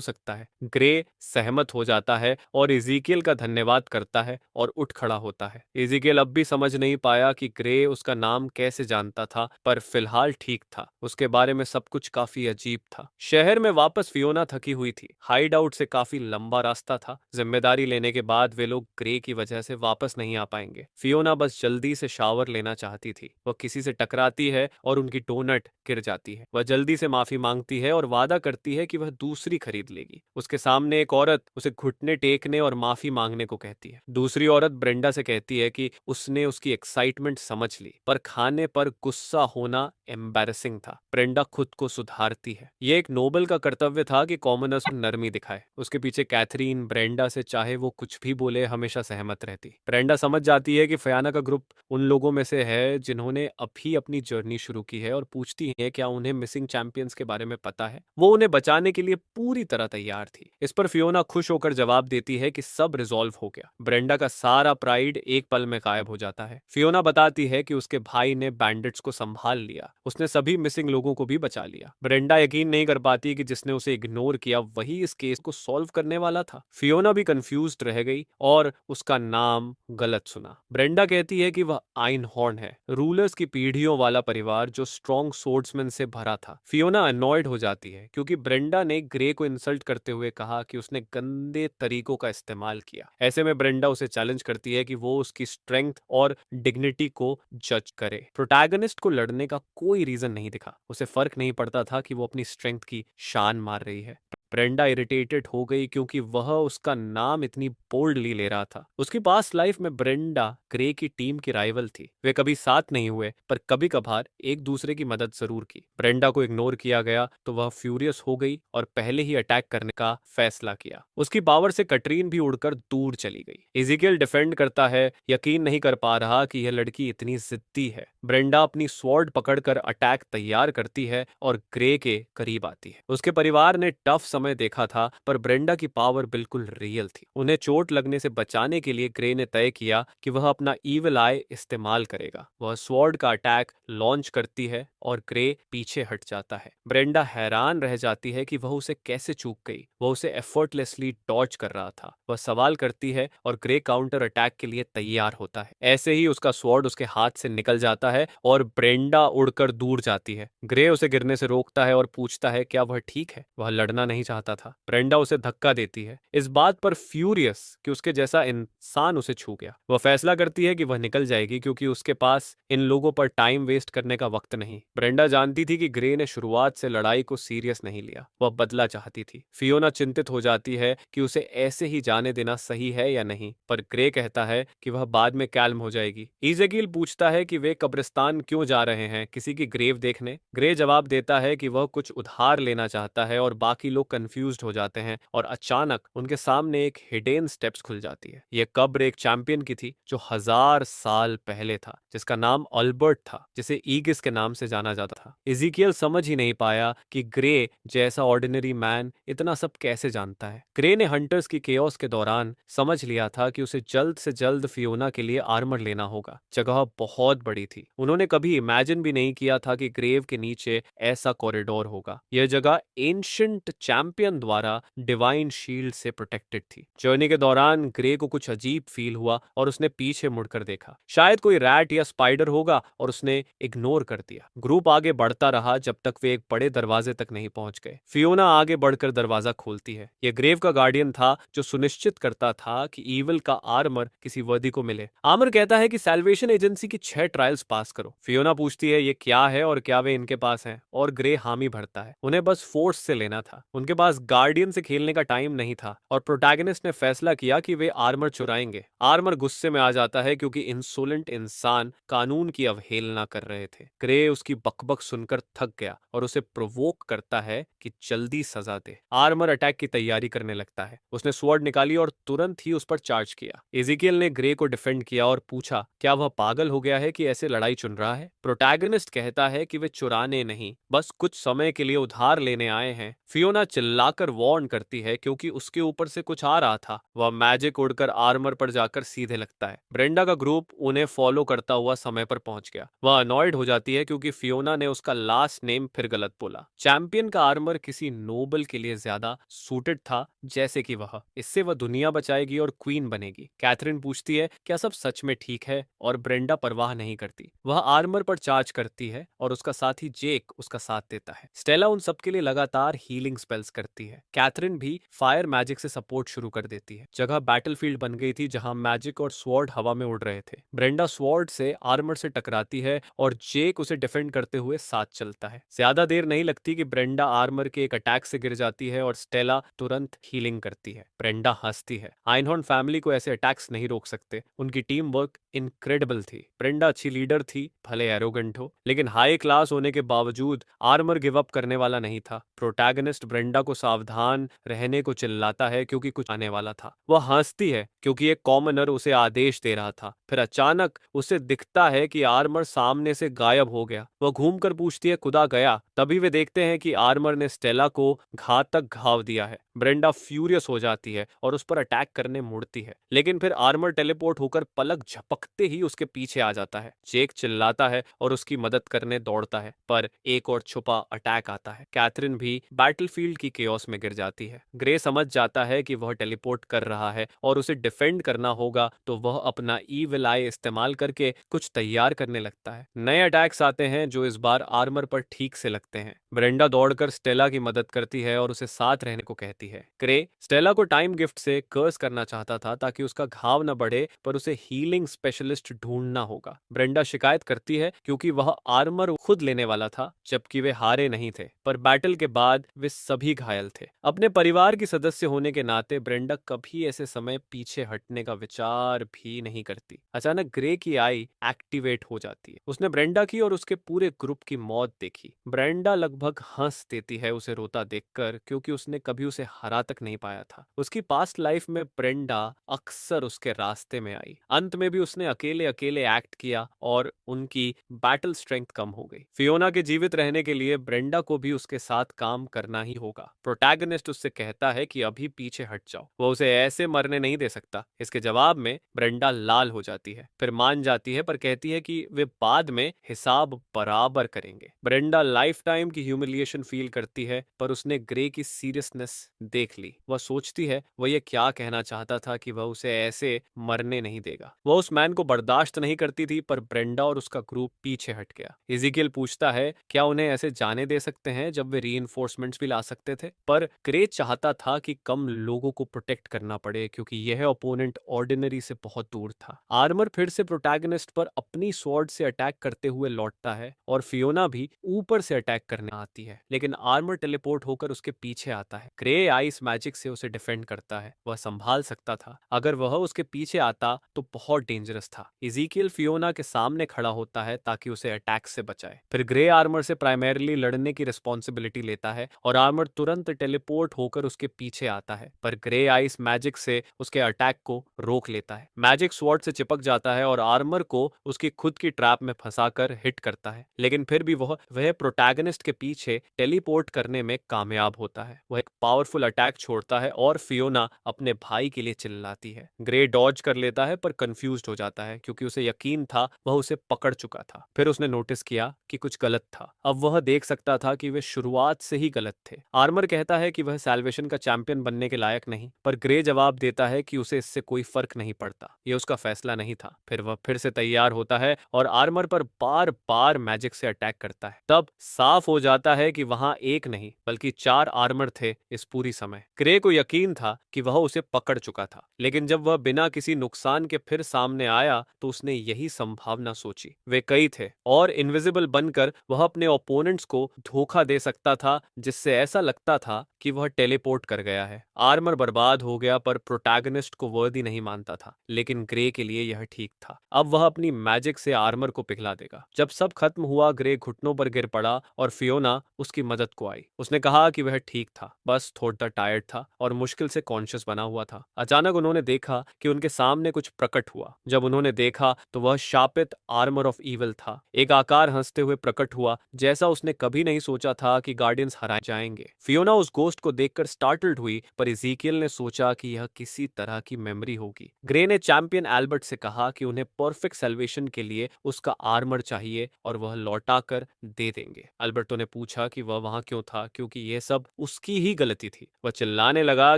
सकता है। ग्रे सहमत हो जाता है और इज़ीकियल का धन्यवाद करता है और उठ खड़ा होता है। इज़ीकियल अब भी समझ नहीं पाया कि ग्रे उसका नाम कैसे जानता था, पर फिलहाल ठीक था। उसके बारे में सब कुछ काफी अजीब था। शहर में वापस फियोना थकी हुई थी। हाइड आउट से काफी लंबा रास्ता था। जिम्मेदारी लेने के बाद वे लोग ग्रे की वजह से वापस नहीं आ पाएंगे। फियोना बस जल्दी से शावर लेना चाहती थी। वह किसी से टकराती है और उनकी डोनट गिर जाती है। वह जल्दी से माफी मांगती है और वादा करती है कि वह दूसरी खरीद लेगी। उसके सामने एक औरत उसे घुटने टेकने और माफी मांगने को कहती है। दूसरी औरत ब्रेंडा से कहती है कि उसने उसकी एक्साइटमेंट समझ ली, पर खाने पर गुस्सा होना एम्बैरेसिंग था। ब्रेंडा खुद को सुधारती है। यह एक नोबल का कर्तव्य था कि कॉमनर्स में नरमी दिखाए। उसके पीछे कैथरीन ब्रेंडा से चाहे वो कुछ भी बोले हमेशा सहमत रहती। ब्रेंडा समझ जाती है कि फियोना का ग्रुप उन लोगों में से है जिन्होंने अभी अपनी जर्नी शुरू की है और पूछती है क्या उन्हें मिसिंग चैंपियंस के बारे में पता है। वो उन्हें बचाने के लिए पूरी तरह तैयार थी। इस पर फियोना खुश होकर जवाब देती है कि सब रिजॉल्व हो गया। ब्रेंडा का सारा प्राइड एक पल में गायब हो जाता है। फियोना बताती है कि उसके भाई ने बैंडिट्स को संभाल लिया। उसने सभी मिसिंग लोगों को भी बचा लिया। ब्रेंडा यकीन नहीं कर पाती कि जिसने उसे इग्नोर किया वही इस केस को सॉल्व करने वाला था। फियोना भी कंफ्यूज्ड रह गई और उसका नाम गलत सुना। ब्रेंडा कहती है कि वह आइनहॉर्न है, रूलर्स की पीढ़ियों वाला परिवार जो स्ट्रॉन्ग सोर्ड्समैन से भरा था। फियोना अनॉयड हो जाती है क्योंकि ब्रेंडा ने ग्रे को इंसल्ट करते हुए कहा कि उसने गंदे तरीकों का इस्तेमाल किया। ऐसे में ब्रेंडा उसे चैलेंज करती है कि वो उसकी स्ट्रेंथ और डिग्निटी को जज करे। प्रोटैगनिस्ट को लड़ने का कोई रीजन नहीं दिखा। उसे फर्क नहीं पड़ता था कि वो अपनी स्ट्रेंथ की शान मार रही है। ब्रेंडा इरिटेटेड हो गई क्योंकि वह उसका नाम इतनी बोल्डली ले रहा था। उसकी पास्ट लाइफ में ब्रेंडा ग्रे की टीम की राइवल थी। वे कभी साथ नहीं हुए, पर कभी कभार एक दूसरे की मदद जरूर की। ब्रेंडा को इग्नोर किया गया तो वह फ्यूरियस हो गई और पहले ही अटैक करने का फैसला किया। उसकी पावर से कटरीन भी उड़कर दूर चली गई। इज़ीकियल डिफेंड करता है, यकीन नहीं कर पा रहा कि यह लड़की इतनी जिद्दी है। ब्रेंडा अपनी स्वॉर्ड पकड़कर अटैक तैयार करती है और ग्रे के करीब आती है। उसके परिवार ने टफ समय देखा था, पर ब्रेंडा की पावर बिल्कुल रियल थी। उन्हें चोट लगने से बचाने के लिए ग्रे ने तय किया कि वह अपना ईविल आई इस्तेमाल करेगा। वह स्वॉर्ड का अटैक लॉन्च करती है और ग्रे पीछे हट जाता है। ब्रेंडा हैरान रह जाती है कि वह उसे कैसे चूक गई। वह उसे एफर्टलेसली डॉज कर रहा था। वह सवाल करती है और ग्रे काउंटर अटैक के लिए तैयार होता है। ऐसे ही उसका स्वॉर्ड उसके हाथ से निकल जाता है और ब्रेंडा उड़कर दूर जाती है। ग्रे उसे गिरने से रोकता है और पूछता है क्या वह ठीक है। वह लड़ना नहीं चाहता था। ब्रेंडा उसे धक्का देती है, इस बात पर फ्यूरियस कि उसके जैसा इंसान उसे छू गया। वह फैसला करती है कि वह निकल जाएगी क्योंकि उसके पास इन लोगों पर टाइम वेस्ट करने का वक्त नहीं। ब्रेंडा जानती थी कि ग्रे ने शुरुआत से लड़ाई को सीरियस नहीं लिया। वह बदला चाहती थी। फियोना चिंतित हो जाती है कि उसे ऐसे ही जाने देना सही है या नहीं, पर ग्रे कहता है कि वह बाद में कैल्म हो जाएगी। इज़ेकियल पूछता है कि वे कब्रिस्तान क्यों जा रहे हैं, किसी की ग्रेव देखने। ग्रे जवाब देता है कि वह कुछ उधार लेना चाहता है और बाकी लोग कंफ्यूज्ड हो जाते हैं और अचानक उनके सामने एक हिडन स्टेप्स खुल जाती है। यह कब्र एक चैंपियन की थी जो 1000 साल पहले था, जिसका नाम अल्बर्ट था, जिसे ईगिस के नाम से जाना जाता था। इज़ीकियल समझ ही नहीं पाया कि ग्रे जैसा ऑर्डिनरी मैन इतना सब कैसे जानता है। ग्रे ने हंटर्स की केओस के दौरान समझ लिया था कि उसे जल्द से जल्द फियोना के लिए आर्मर लेना होगा। जगह बहुत बड़ी थी। उन्होंने कभी इमेजिन भी नहीं किया था कि ग्रेव के नीचे ऐसा कॉरिडोर होगा। यह जगह एंशिएंट चैंपियन द्वारा डिवाइन शील्ड से प्रोटेक्टेड थी। जर्नी के दौरान ग्रे को कुछ अजीब फील हुआ और उसने पीछे मुड़कर देखा। शायद कोई रैट या स्पाइडर होगा और उसने इग्नोर कर दिया। ग्रुप आगे बढ़ता रहा जब तक वे एक बड़े दरवाजे तक नहीं पहुंच गए। फियोना आगे बढ़कर दरवाजा खोलती है। यह ग्रेव का गार्डियन था जो सुनिश्चित करता था कि ईविल का आर्मर किसी वर्दी को मिले। आर्मर कहता है कि सैल्वेशन एजेंसी की 6 ट्रायल्स पास करो। फियोना पूछती है ये क्या है और क्या वे इनके पास हैं, और ग्रे हामी भरता है। उन्हें बस फोर्स से लेना था। उनके पास गार्डियन से खेलने का टाइम नहीं था और प्रोटैगनिस्ट ने फैसला किया कि वे आर्मर चुराएंगे। आर्मर गुस्से में आ जाता है क्योंकि इंसोलेंट इंसान कानून की अवहेलना कर रहे थे। ग्रे उसकी बकबक सुनकर थक गया और उसे प्रोवोक करता है कि जल्दी सजा दे। आर्मर अटैक की तैयारी करने लगता है। उसने स्वॉर्ड निकाली और तुरंत ही उस पर चार्ज किया। इज़ीकियल ने ग्रे को डिफेंड किया और पूछा क्या वह पागल हो गया है कि ऐसे लड़ाई चुन रहा है। प्रोटैगनिस्ट कहता है कि वे चुराने नहीं, बस कुछ समय के लिए उधार लेने आए हैं। फियोना चिल्ला चिल्लाकर वार्न करती है क्योंकि उसके ऊपर से कुछ आ रहा था। वह मैजिक उड़कर आर्मर पर जाकर सीधे लगता है। ब्रेंडा का ग्रुप उन्हें फॉलो करता हुआ समय पर पहुंच गया। वह अनॉयड हो जाती है क्योंकि फियोना ने उसका लास्ट नेम फिर गलत बोला। चैंपियन का आर्मर किसी नोबल के लिए ज्यादा सूटेड था जैसे कि वह, इससे वह दुनिया बचाएगी और क्वीन बनेगी। कैथरीन पूछती है क्या सब सच में ठीक है और ब्रेंडा परवाह नहीं करती। वह आर्मर पर चार्ज करती है और उसका साथी जेक उसका साथ देता है। स्टेला उन सबके लिए लगातार हीलिंग स्पेल्स करती है। कैथरीन भी फायर मैजिक से सपोर्ट शुरू कर देती है। जगह बैटलफील्ड बन गई थी जहां मैजिक और स्वॉर्ड हवा में उड़ रहे थे। ब्रेंडा स्वॉर्ड से आर्मर से टकराती है और जेक उसे डिफेंड करते हुए साथ चलता है। ज्यादा देर नहीं लगती कि ब्रेंडा आर्मर के एक अटैक से गिर जाती है और स्टेला तुरंत हीलिंग करती है। ब्रेंडा हंसती है। आइनहॉर्न फैमिली को ऐसे अटैक्स नहीं रोक सकते। उनकी टीम वर्क इनक्रेडिबल थी। ब्रेंडा अच्छी लीडर थी, भले एरोगेंट हो, लेकिन हाई क्लास होने के बावजूद आर्मर गिव अप करने वाला नहीं था। प्रोटैगनिस्ट ब्रेंडा को सावधान रहने को चिल्लाता है क्योंकि कुछ आने वाला था। वह हंसती है क्योंकि एक कॉमनर उसे आदेश दे रहा था। फिर अचानक उसे दिखता है कि आर्मर सामने से गायब हो गया। वह घूमकर पूछती है खुदा गया। तभी वे देखते हैं कि आर्मर ने स्टेला को घातक घाव दिया है। ब्रेंडा फ्यूरियस हो जाती है और उस पर अटैक करने मुड़ती है, लेकिन फिर आर्मर टेलीपोर्ट होकर पलक झपकते ही उसके पीछे आ जाता है। जेक चिल्लाता है और उसकी मदद करने दौड़ता है, पर एक और छुपा अटैक आता है। कैथरीन भी बैटलफील्ड की केओस में गिर जाती है। ग्रे समझ जाता है कि वह टेलीपोर्ट कर रहा है और उसे डिफेंड करना होगा, तो वह अपना ईविल आई इस्तेमाल करके कुछ तैयार करने लगता है। नए अटैक्स आते हैं जो इस बार आर्मर पर ठीक से लगते हैं। ब्रेंडा दौड़कर स्टेला की मदद करती है और उसे साथ रहने को कहती है। ग्रे स्टेला को टाइम गिफ्ट से कर्स करना चाहता था ताकि उसका घाव न बढ़े, पर उसे हीलिंग स्पेशलिस्ट ढूंढना होगा। ब्रेंडा शिकायत करती है क्योंकि वह आर्मर खुद लेने वाला था जबकि वे हारे नहीं थे, पर बैटल के बाद वे सभी घायल थे। अपने परिवार की सदस्य होने के नाते ब्रेंडा कभी ऐसे समय पीछे हटने का विचार भी नहीं करती। अचानक ग्रे की आई एक्टिवेट हो जाती है। उसने ब्रेंडा की और उसके पूरे ग्रुप की मौत देखी। ब्रेंडा लगभग हंस देती है उसे रोता देखकर, क्योंकि उसने कभी उसे हरा तक नहीं पाया था। उसकी पास्ट लाइफ में ब्रेंडा अक्सर उसके रास्ते में आई। अंत में भी उसने अकेले अकेले एक्ट किया और उनकी बैटल स्ट्रेंथ कम हो गई। फियोना के जीवित रहने के लिए ब्रेंडा को भी उसके साथ काम करना ही होगा। प्रोटैगनिस्ट उससे कहता है कि अभी पीछे हट जाओ, वो उसे ऐसे मरने नहीं दे सकता। इसके जवाब में ब्रेंडा लाल हो जाती है, फिर मान जाती है, पर कहती है कि वे बाद में हिसाब बराबर करेंगे। ब्रेंडा लाइफ टाइम की ह्यूमिलिएशन फील करती है, पर उसने ग्रे की सीरियसनेस देख ली। वह सोचती है वह ये क्या कहना चाहता था कि वह उसे ऐसे मरने नहीं देगा। वह उस मैन को बर्दाश्त नहीं करती थी, पर ब्रेंडा और उसका ग्रुप पीछे हट गया। इज़ीकियल पूछता है क्या उन्हें ऐसे जाने दे सकते हैं जब वे रीइंफोर्समेंट्स भी ला सकते थे, पर ग्रे चाहता था कि कम लोगों को प्रोटेक्ट करना पड़े क्योंकि यह ओपोनेंट ऑर्डिनरी से बहुत दूर था। आर्मर फिर से प्रोटैगनिस्ट पर अपनी स्वॉर्ड से अटैक करते हुए लौटता है और फियोना भी ऊपर से अटैक करने आती है, लेकिन आर्मर टेलीपोर्ट होकर उसके पीछे आता है। ग्रे आइस मैजिक से उसे डिफेंड करता है। वह संभाल सकता था, अगर वह उसके पीछे आता तो बहुत डेंजरस था। इज़ीकियल फियोना के सामने खड़ा होता है ताकि उसे अटैक से बचाए। फिर ग्रे आर्मर से प्राइमरीली लड़ने की रिस्पॉन्सिबिलिटी लेता है और आर्मर तुरंत टेलीपोर्ट होकर उसके पीछे आता है, पर ग्रे आइस मैजिक से उसके अटैक को रोक लेता है। मैजिक स्वॉर्ड से चिपक जाता है और आर्मर को उसकी खुद की ट्रैप में फंसाकर हिट करता है, लेकिन फिर भी वह प्रोटैगनिस्ट के पीछे टेलीपोर्ट करने में कामयाब होता है। वह एक पावरफुल अटैक छोड़ता है और फियोना अपने भाई के लिए चिल्लाती है। ग्रे डॉज कर लेता है पर कंफ्यूज्ड हो जाता है क्योंकि उसे यकीन था वह उसे पकड़ चुका था। फिर उसने नोटिस किया कि कुछ गलत था। अब वह देख सकता था कि वे शुरुआत से ही गलत थे। आर्मर कहता है कि वह सैल्वेशन का चैंपियन बनने के लायक नहीं, पर ग्रे जवाब देता है कि उसे इससे कोई फर्क नहीं पड़ता, यह उसका फैसला नहीं था। फिर वह फिर से तैयार होता है और आर्मर पर बार बार मैजिक से अटैक करता है। तब साफ हो जाता है कि वहां एक नहीं बल्कि 4 आर्मर थे इस पूरी समय। ग्रे को यकीन था कि वह उसे पकड़ चुका था, लेकिन जब वह बिना किसी नुकसान के फिर सामने आया तो उसने यही संभावना सोची। वे कई थे और इनविजिबल बनकर वह अपने ओपोनेंट्स को धोखा दे सकता था, जिससे ऐसा लगता था कि वह टेलीपोर्ट कर गया है। आर्मर बर्बाद हो गया, पर प्रोटैगनिस्ट को वर्दी नहीं मानता था, लेकिन ग्रे के लिए यह ठीक था। अब वह अपनी मैजिक से आर्मर को पिघला देगा। जब सब खत्म हुआ, ग्रे घुटनों पर गिर पड़ा और फियोना फियोना उसकी मदद को आई। उसने कहा कि वह ठीक था, बस थोड़ा टायर्ड था और मुश्किल से कॉन्शियस बना हुआ था। अचानक उन्होंने देखा कि उनके सामने कुछ प्रकट हुआ। जब उन्होंने देखा तो वह शापित आर्मर ऑफ ईविल था। एक आकार हंसते हुए प्रकट हुआ, जैसा उसने कभी नहीं सोचा था कि गार्डियंस हराए जाएंगे। फियोना उस गोस्ट को देखकर स्टार्टल्ड हुई, पर इज़ीकियल ने सोचा कि यह किसी तरह की मेमोरी होगी। ग्रे ने चैंपियन एल्बर्ट से कहा कि उन्हें परफेक्ट सैल्वेशन के लिए उसका आर्मर चाहिए और वह लौटा कर दे देंगे। अल्बर्टो ने पूछा कि वह वहां क्यों था, क्योंकि यह सब उसकी ही गलती थी। वह चिल्लाने लगा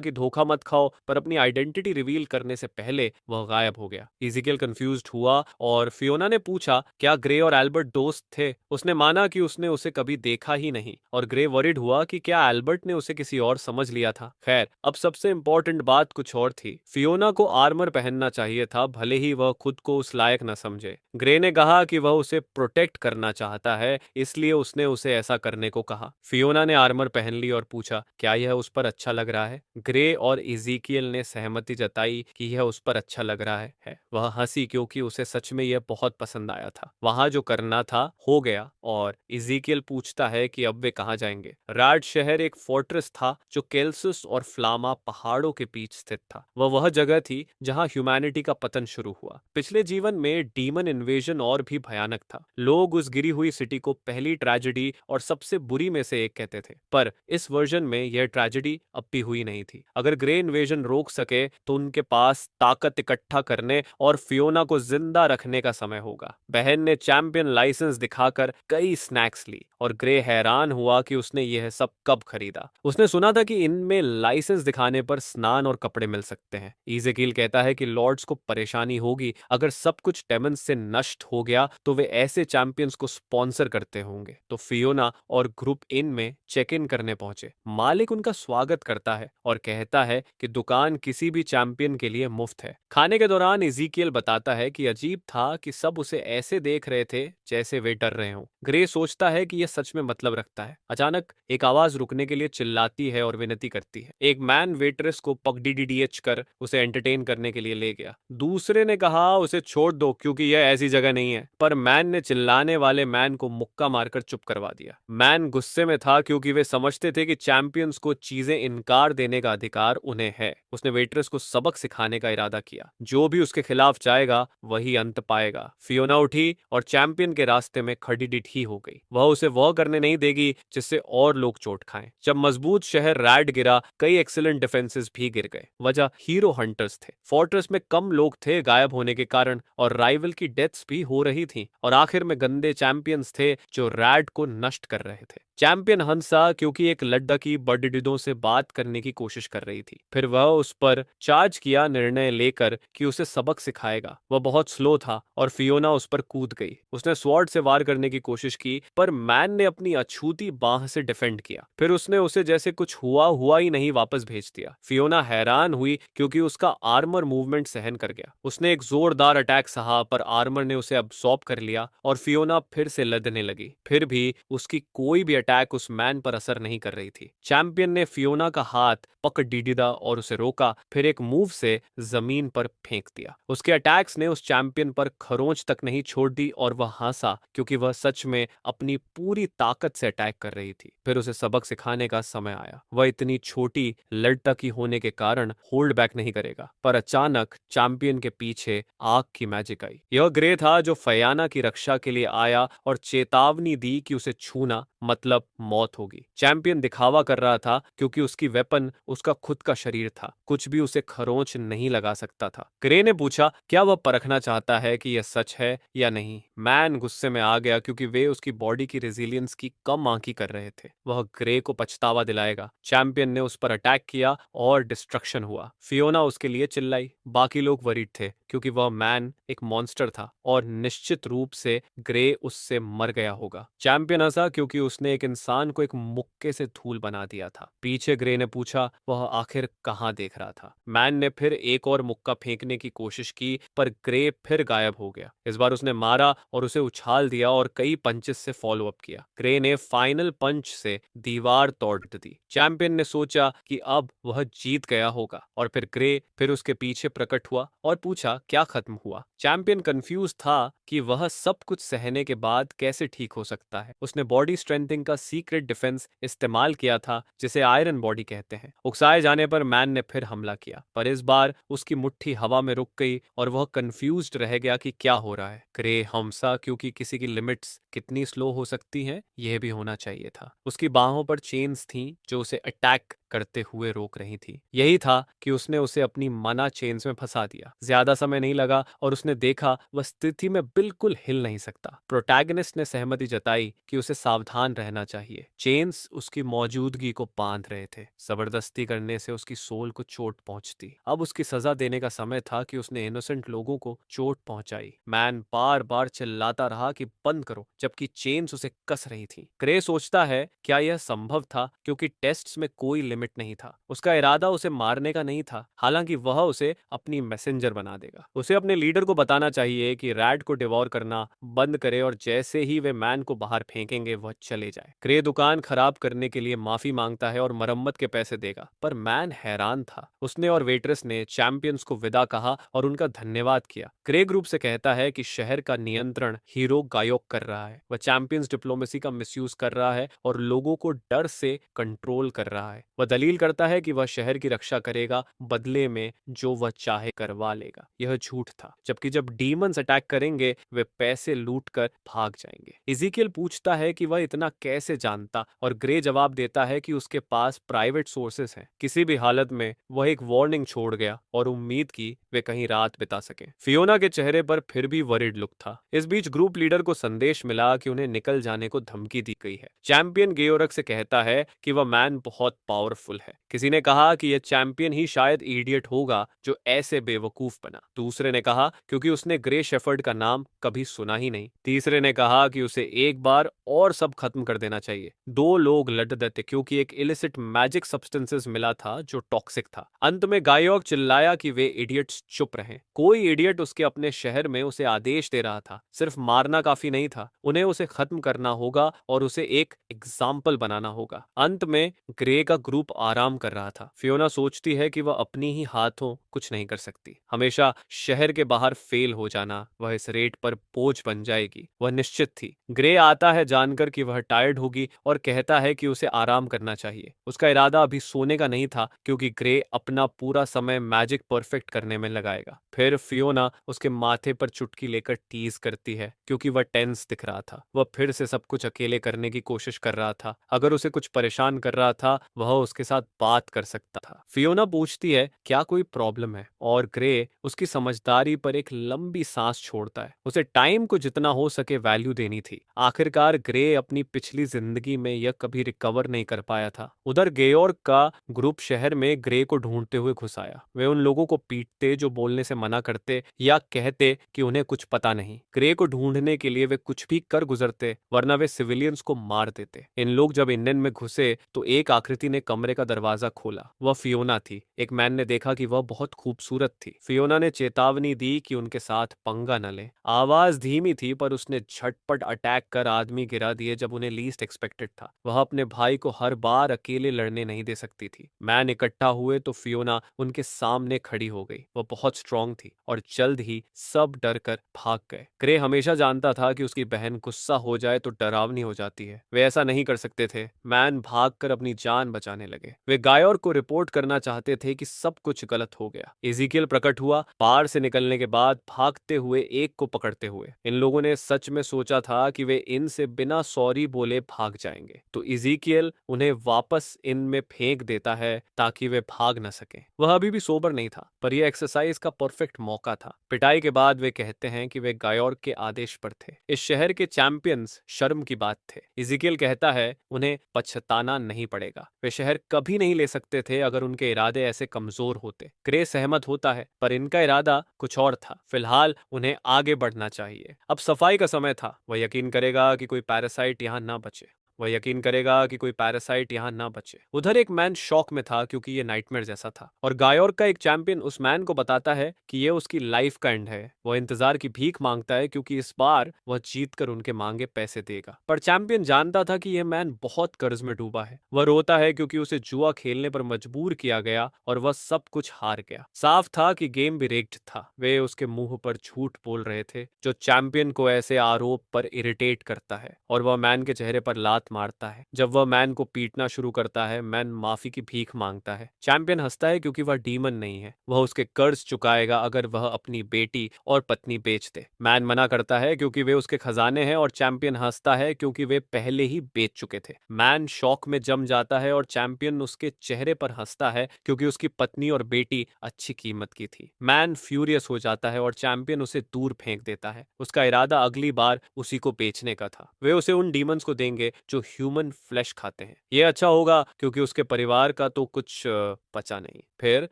कि धोखा मत खाओ, पर अपनी आइडेंटिटी रिवील करने से पहले वह गायब हो गया। इज़ीकियल कंफ्यूज्ड हुआ और फियोना ने पूछा क्या ग्रे और एल्बर्ट दोस्त थे। उसने माना कि उसने उसे कभी देखा ही नहीं, और ग्रे वरिड हुआ कि क्या एल्बर्ट ने उसे किसी और समझ लिया था। खैर, अब सबसे इंपॉर्टेंट बात कुछ और थी। फियोना को आर्मर पहनना चाहिए था, भले ही वह खुद को उस लायक न समझे। ग्रे ने कहा कि वह उसे प्रोटेक्ट करना चाहता है, इसलिए उसने उसे ऐसा करने को कहा। फियोना ने आर्मर पहन ली और पूछा क्या यह उस पर अच्छा लग रहा है। ग्रे और इज़ीकियल ने सहमति जताई कि यह उस पर अच्छा लग रहा है। वह हंसी, क्योंकि उसे सच में यह बहुत पसंद आया था। वहां जो करना था हो गया, और इज़ीकियल पूछता है कि अब वे कहाँ जाएंगे। राड शहर एक फोर्ट्रेस था जो केल्सस और फ्लामा पहाड़ों के बीच स्थित था। वह जगह थी जहां ह्यूमैनिटी का पतन शुरू हुआ। पिछले जीवन में डीमन इन्वेजन और भी भयानक था। लोग उस गिरी हुई सिटी को पहली ट्रेजेडी और सबसे बुरी में से एक कहते थे, पर इस वर्जन में यह ट्रेजेडी अब भी हुई नहीं थी। अगर ग्रे इन्वेजन रोक सके तो उनके पास ताकत इकट्ठा करने और फियोना को जिंदा रखने का समय होगा। बहन ने चैंपियन लाइसेंस दिखाकर कई स्नैक्स ली, और ग्रे हैरान हुआ कि उसने यह सब कब खरीदा। उसने सुना था कि इनमें लाइसेंस दिखाने पर स्नान और कपड़े मिल सकते हैं। इज़ेकियल कहता है कि लॉर्ड्स को परेशानी होगी अगर सब कुछ डेमन्स से नष्ट हो गया, तो वे ऐसे चैंपियंस को स्पॉन्सर करते होंगे। तो फियोना और ग्रुप इन में चेक इन करने पहुंचे। मालिक उनका स्वागत करता है और कहता है कि दुकान किसी भी चैंपियन के लिए मुफ्त है। खाने के दौरान इज़ीकियल बताता है कि अजीब था कि सब उसे ऐसे देख रहे थे जैसे वे डर रहे हों। ग्रे सोचता है कि यह सच में मतलब रखता है। अचानक एक आवाज रुकने के लिए चिल्लाती है और विनती करती है। एक मैन वेट्रेस को पगडीडीएच कर उसे एंटरटेन करने के लिए ले गया। दूसरे ने कहा उसे छोड़ दो, क्योंकि यह ऐसी जगह नहीं है, पर मैन ने चिल्लाने वाले मैन को मुक्का मारकर चुप करवा दिया। मैन गुस्से में था, क्योंकि वे समझते थे कि चैंपियंस को चीजें इनकार देने का अधिकार उन्हें है। उसने वेट्रेस को सबक सिखाने का इरादा किया। जो भी उसके खिलाफ जाएगा वही अंत पाएगा। फियोना उठी और चैंपियन के रास्ते में खड़ी डिठी हो गई। वह उसे वह करने नहीं देगी जिससे और लोग चोट खाएं। जब मजबूत शहर रैड गिरा, कई एक्सीलेंट डिफेंसेस भी गिर गए। वजह हीरो हंटर्स थे। फोर्ट्रेस में कम लोग थे गायब होने के कारण, और राइवल की डेथ्स भी हो रही थी, और आखिर में गंदे चैंपियंस थे जो रैड को नष्ट कर रहे थे। चैंपियन हंसा, क्योंकि एक लड़की बर्डिडो से बात करने की कोशिश कर रही थी। फिर वह उस पर चार्ज किया, निर्णय लेकर कि उसे सबक सिखाएगा। वह बहुत स्लो था और फियोना उस पर कूद गई। उसने स्वॉर्ड से वार करने की कोशिश की, पर मैन ने अपनी अछूती बाह से डिफेंड किया। फिर उसने उसे जैसे कुछ हुआ ही नहीं वापस भेज दिया। फियोना हैरान हुई, क्योंकि उसका आर्मर मूवमेंट सहन कर गया। उसने एक जोरदार अटैक सहा, पर आर्मर ने उसे अब्सॉर्ब कर लिया और फियोना फिर से लदने लगी। फिर भी उसकी कोई भी अटैक उस मैन पर असर नहीं कर रही थी। चैंपियन ने फियोना का हाथ पकड़ डीडीदा और उसे रोका, फिर एक मूव से जमीन पर फेंक दिया। उसके अटैक्स ने उस चैंपियन पर खरोंच तक नहीं छोड़ दी, और वह हंसा, क्योंकि वह सच में अपनी पूरी ताकत से अटैक कर रही थी। फिर उसे सबक सिखाने का समय आया। वह इतनी छोटी लड़का की होने के कारण होल्ड बैक नहीं करेगा। पर अचानक चैंपियन के पीछे आग की मैजिक आई। यह ग्रे था जो फयाना की रक्षा के लिए आया और चेतावनी दी कि उसे छूना मतलब मौत होगी। चैंपियन दिखावा कर रहा था, क्योंकि उसकी वेपन उसका खुद का शरीर था। कुछ भी उसे खरोंच नहीं लगा सकता था। ग्रे ने पूछा क्या वह परखना चाहता है कि यह सच है या नहीं। मैन गुस्से में आ गया, क्योंकि वे उसकी बॉडी की रेजिलियंस की कम आंकी कर रहे थे। वह ग्रे को पछतावा दिलाएगा। चैंपियन ने उस पर अटैक किया और डिस्ट्रक्शन हुआ। फियोना उसके लिए चिल्लाई। बाकी लोग वरीड थे, क्योंकि वह मैन एक मॉन्स्टर था और निश्चित रूप से ग्रे उससे मर गया होगा। चैंपियन हंसा, क्योंकि उसने एक इंसान को एक मुक्के से धूल बना दिया था। पीछे ग्रे ने पूछा वह आखिर कहां देख रहा था। मैन ने फिर एक और मुक्का फेंकने की कोशिश की, पर ग्रे फिर गायब हो गया। इस बार उसने मारा और उसे उछाल दिया और कई पंचेस से फॉलो अप किया। ग्रे ने फाइनल पंच से दीवार तोड़ दी। चैंपियन ने सोचा कि अब वह जीत गया होगा, और फिर ग्रे फिर उसके पीछे प्रकट हुआ और पूछा क्या खत्म हुआ। चैंपियन कंफ्यूज था कि वह सब कुछ सहने के बाद कैसे ठीक हो सकता है। उसने बॉडी स्ट्रेंथिंग का सीक्रेट डिफेंस इस्तेमाल किया था, जिसे आयरन बॉडी कहते हैं। उकसाए जाने पर मैन ने फिर हमला किया, पर इस बार उसकी मुट्ठी हवा में रुक गई और वह कंफ्यूज्ड रह गया कि क्या हो रहा है। ग्रे हमसा, क्योंकि किसी की लिमिट्स कितनी स्लो हो सकती हैं यह भी होना चाहिए था। उसकी बाहों पर चेन्स थीं जो उसे अटैक करते हुए रोक रही थी। यही था कि उसने उसे अपनी मना चेन्स में फंसा दिया। ज्यादा समय नहीं लगा और उसने देखा वह स्थिति में बिल्कुल हिल नहीं सकता। प्रोटैगनिस्ट ने सहमति जताई कि उसे सावधान रहना चाहिए। चेन्स उसकी मौजूदगी को बांध रहे थे। जबरदस्ती करने से उसकी सोल को चोट पहुंचती। अब उसकी सजा देने का समय था कि उसने इनोसेंट लोगों को चोट पहुंचाई। मैन बार बार चिल्लाता रहा कि बंद करो, जबकि चेन्स उसे कस रही थी। ग्रे सोचता है क्या यह संभव था, क्योंकि टेस्ट्स में कोई लिमिट नहीं था। उसका इरादा उसे मारने का नहीं था, हालांकि वह उसे अपनी मैसेंजर बना देगा। उसे अपने लीडर को बताना चाहिए कि रैड को डिवोर करना बंद करे और जैसे ही वे मैन को बाहर फेंकेंगे वह चले जाए। ग्रे दुकान खराब करने के लिए माफी मांगता है और मरम्मत के पैसे देगा, पर मैन हैरान था। उसने और वेट्रेस ने चैंपियंस को विदा कहा और उनका धन्यवाद किया। ग्रे ग्रुप से कहता है कि शहर का नियंत्रण हीरो गायोक कर रहा है। वह चैंपियंस डिप्लोमेसी का मिसयूज कर रहा है और लोगों को डर से कंट्रोल कर रहा है। वह दलील करता है कि वह शहर की रक्षा करेगा, बदले में जो वह चाहे करवा लेगा। यह झूठ था, जबकि जब डीमंस अटैक करेंगे वे पैसे लूट कर भाग जाएंगे। इज़ीकियल पूछता है कि वह इतना कैसे जानता, और ग्रे जवाब देता है कि उसके पास प्राइवेट सोर्सेस हैं। किसी भी हालत में वह एक वार्निंग छोड़ गया और उम्मीद की वे कहीं रात बिता सकें। फियोना के चेहरे पर फिर भी वरिड लुक था। इस बीच ग्रुप लीडर को संदेश मिला कि उन्हें निकल जाने को धमकी दी गई है। चैंपियन गेयोरक से कहता है कि वह मैन बहुत पावरफुल है। किसी ने कहा कि यह चैंपियन ही शायद इडियट होगा जो ऐसे बेवकूफ बना। दूसरे ने कहा क्योंकि उसने ग्रे शेफर्ड का नाम कभी सुना ही नहीं। तीसरे ने कहा कि उसे एक बार और सब खत्म कर देना चाहिए। दो लोग लड़ देते क्योंकि एक इलिसिट मैजिक सब्सटेंसेस मिला था जो टॉक्सिक था। अंत में गायोक चिल्लाया कि वे इडियट्स चुप रहें। कोई इडियट उसके अपने शहर में उसे आदेश दे रहा था। सिर्फ मारना काफी नहीं था, उन्हें उसे खत्म करना होगा और उसे एक एग्जाम्पल बनाना होगा। अंत में ग्रे का ग्रुप आराम कर रहा था। फियोना सोचती है कि वह अपनी ही हाथों कुछ नहीं कर सकती। हमेशा शहर के बाहर फेल हो जाना, वह इस रेट पर बोझ बन जाएगी, वह निश्चित थी। ग्रे आता है जानकर कि वह टायर्ड होगी और कहता है कि उसे आराम करना चाहिए। उसका इरादा अभी सोने का नहीं था, क्योंकि ग्रे अपना पूरा समय मैजिक परफेक्ट करने में लगाएगा। फिर फियोना उसके माथे पर चुटकी लेकर टीज करती है, क्योंकि वह टेंस दिख रहा था। वह फिर से सब कुछ अकेले करने की कोशिश कर रहा था। अगर उसे कुछ परेशान कर रहा था, वह उसके साथ बात कर सकता था। फियोना पूछती है क्या कोई प्रॉब्लम है, और ग्रे उसकी समझदारी पर एक लंबी सांस छोड़ता है। उसे टाइम को जितना हो सके वैल्यू देनी थी। आखिरकार ग्रे अपनी पिछली जिंदगी में यह कभी रिकवर नहीं कर पाया था। उधर गेयोर्क का ग्रुप शहर में ग्रे को ढूंढते हुए घुस आया। वे उन लोगों को पीटते जो बोलने से मना करते या कहते कि उन्हें कुछ पता नहीं। ग्रे को ढूंढने के लिए वे कुछ भी कर गुजरते, वरना वे सिविलियंस को मार देते। इन लोग जब इंडियन में घुसे तो एक आकृति ने कमरे का दरवाजा खोला। वह फियोना थी। एक मैन ने देखा कि वह बहुत खूबसूरत थी। फियोना ने चेतावनी दी कि उनके साथ पंगा न ले। आवाज धीमी थी, पर उसने झटपट अटैक कर आदमी गिरा दिए जब उन्हें लीस्ट एक्सपेक्टेड था। वह अपने भाई को हर बार अकेले लड़ने नहीं दे सकती थी। मैन इकट्ठा हुए तो फियोना उनके सामने खड़ी हो गई। वह बहुत स्ट्रांग थी और जल्द ही सब डर कर भाग गए। ग्रे हमेशा जानता था कि उसकी बहन गुस्सा हो जाए तो डरावनी हो जाती है। वे ऐसा नहीं कर सकते थे। मैन भागकर अपनी जान बचाने लगे। वे गायोर को रिपोर्ट करना चाहते थे कि सब कुछ गलत हो गया। इज़ीकियल प्रकट हुआ, बार से निकलने के बाद भागते हुए एक को पकड़ते हुए। इन लोगों ने सच में सोचा था कि वे इनसे बिना सॉरी बोले भाग जाएंगे, तो इज़ीकियल उन्हें वापस इन में फेंक देता है ताकि वे भाग न सकें। वह अभी भी सोबर नहीं था, पर यह एक्सरसाइज का परफेक्ट मौका था। पिटाई के बाद वे कहते हैं कि वे गायोर के आदेश पर थे। इस शहर के चैंपियंस शर्म की बात थे। इज़ीकियल कहता है उन्हें पछताना नहीं पड़ेगा। वे शहर कभी नहीं ले सकते थे अगर उनके इरादे ऐसे कमजोर होते। ग्रे सहमत होता है, पर इनका इरादा कुछ और था। फिलहाल उन्हें आगे बढ़ना चाहिए। अब सफाई का समय था। वह यकीन करेगा कि कोई पैरासाइट यहाँ ना बचे। वह यकीन करेगा कि कोई पैरासाइट यहाँ ना बचे। उधर एक मैन शॉक में था, क्योंकि ये नाइटमेयर जैसा था, और गायोर का एक चैंपियन उस मैन को बताता है कि ये उसकी लाइफ का एंड है। वह इंतजार की भीख मांगता है, क्योंकि इस बार वह जीत कर उनके मांगे पैसे देगा। पर चैंपियन जानता था कि यह मैन बहुत कर्ज में डूबा है। वह रोता है क्योंकि उसे जुआ खेलने पर मजबूर किया गया और वह सब कुछ हार गया। साफ था कि गेम भी रिग्ड था। वे उसके मुंह पर झूठ बोल रहे थे, जो चैंपियन को ऐसे आरोप पर इरिटेट करता है, और वह मैन के चेहरे पर लात लात मारता है। जब वह मैन को पीटना शुरू करता है, मैन माफी की भीख मांगता है। चैंपियन हंसता है क्योंकि वह डीमन नहीं है, वह उसके कर्ज चुकाएगा अगर वह अपनी बेटी और पत्नी बेच दे। मैन मना करता है क्योंकि वे उसके खजाने हैं और चैंपियन हंसता है क्योंकि वे पहले ही बेच चुके थे। मैन शौक में जम जाता है और चैंपियन उसके चेहरे पर हंसता है क्योंकि उसकी पत्नी और बेटी अच्छी कीमत की थी। मैन फ्यूरियस हो जाता है और चैंपियन उसे दूर फेंक देता है। उसका इरादा अगली बार उसी को बेचने का था। वे उसे उन डीमंस को देंगे जो ह्यूमन फ्लैश खाते हैं। यह अच्छा होगा क्योंकि उसके परिवार का तो कुछ बचा नहीं। फिर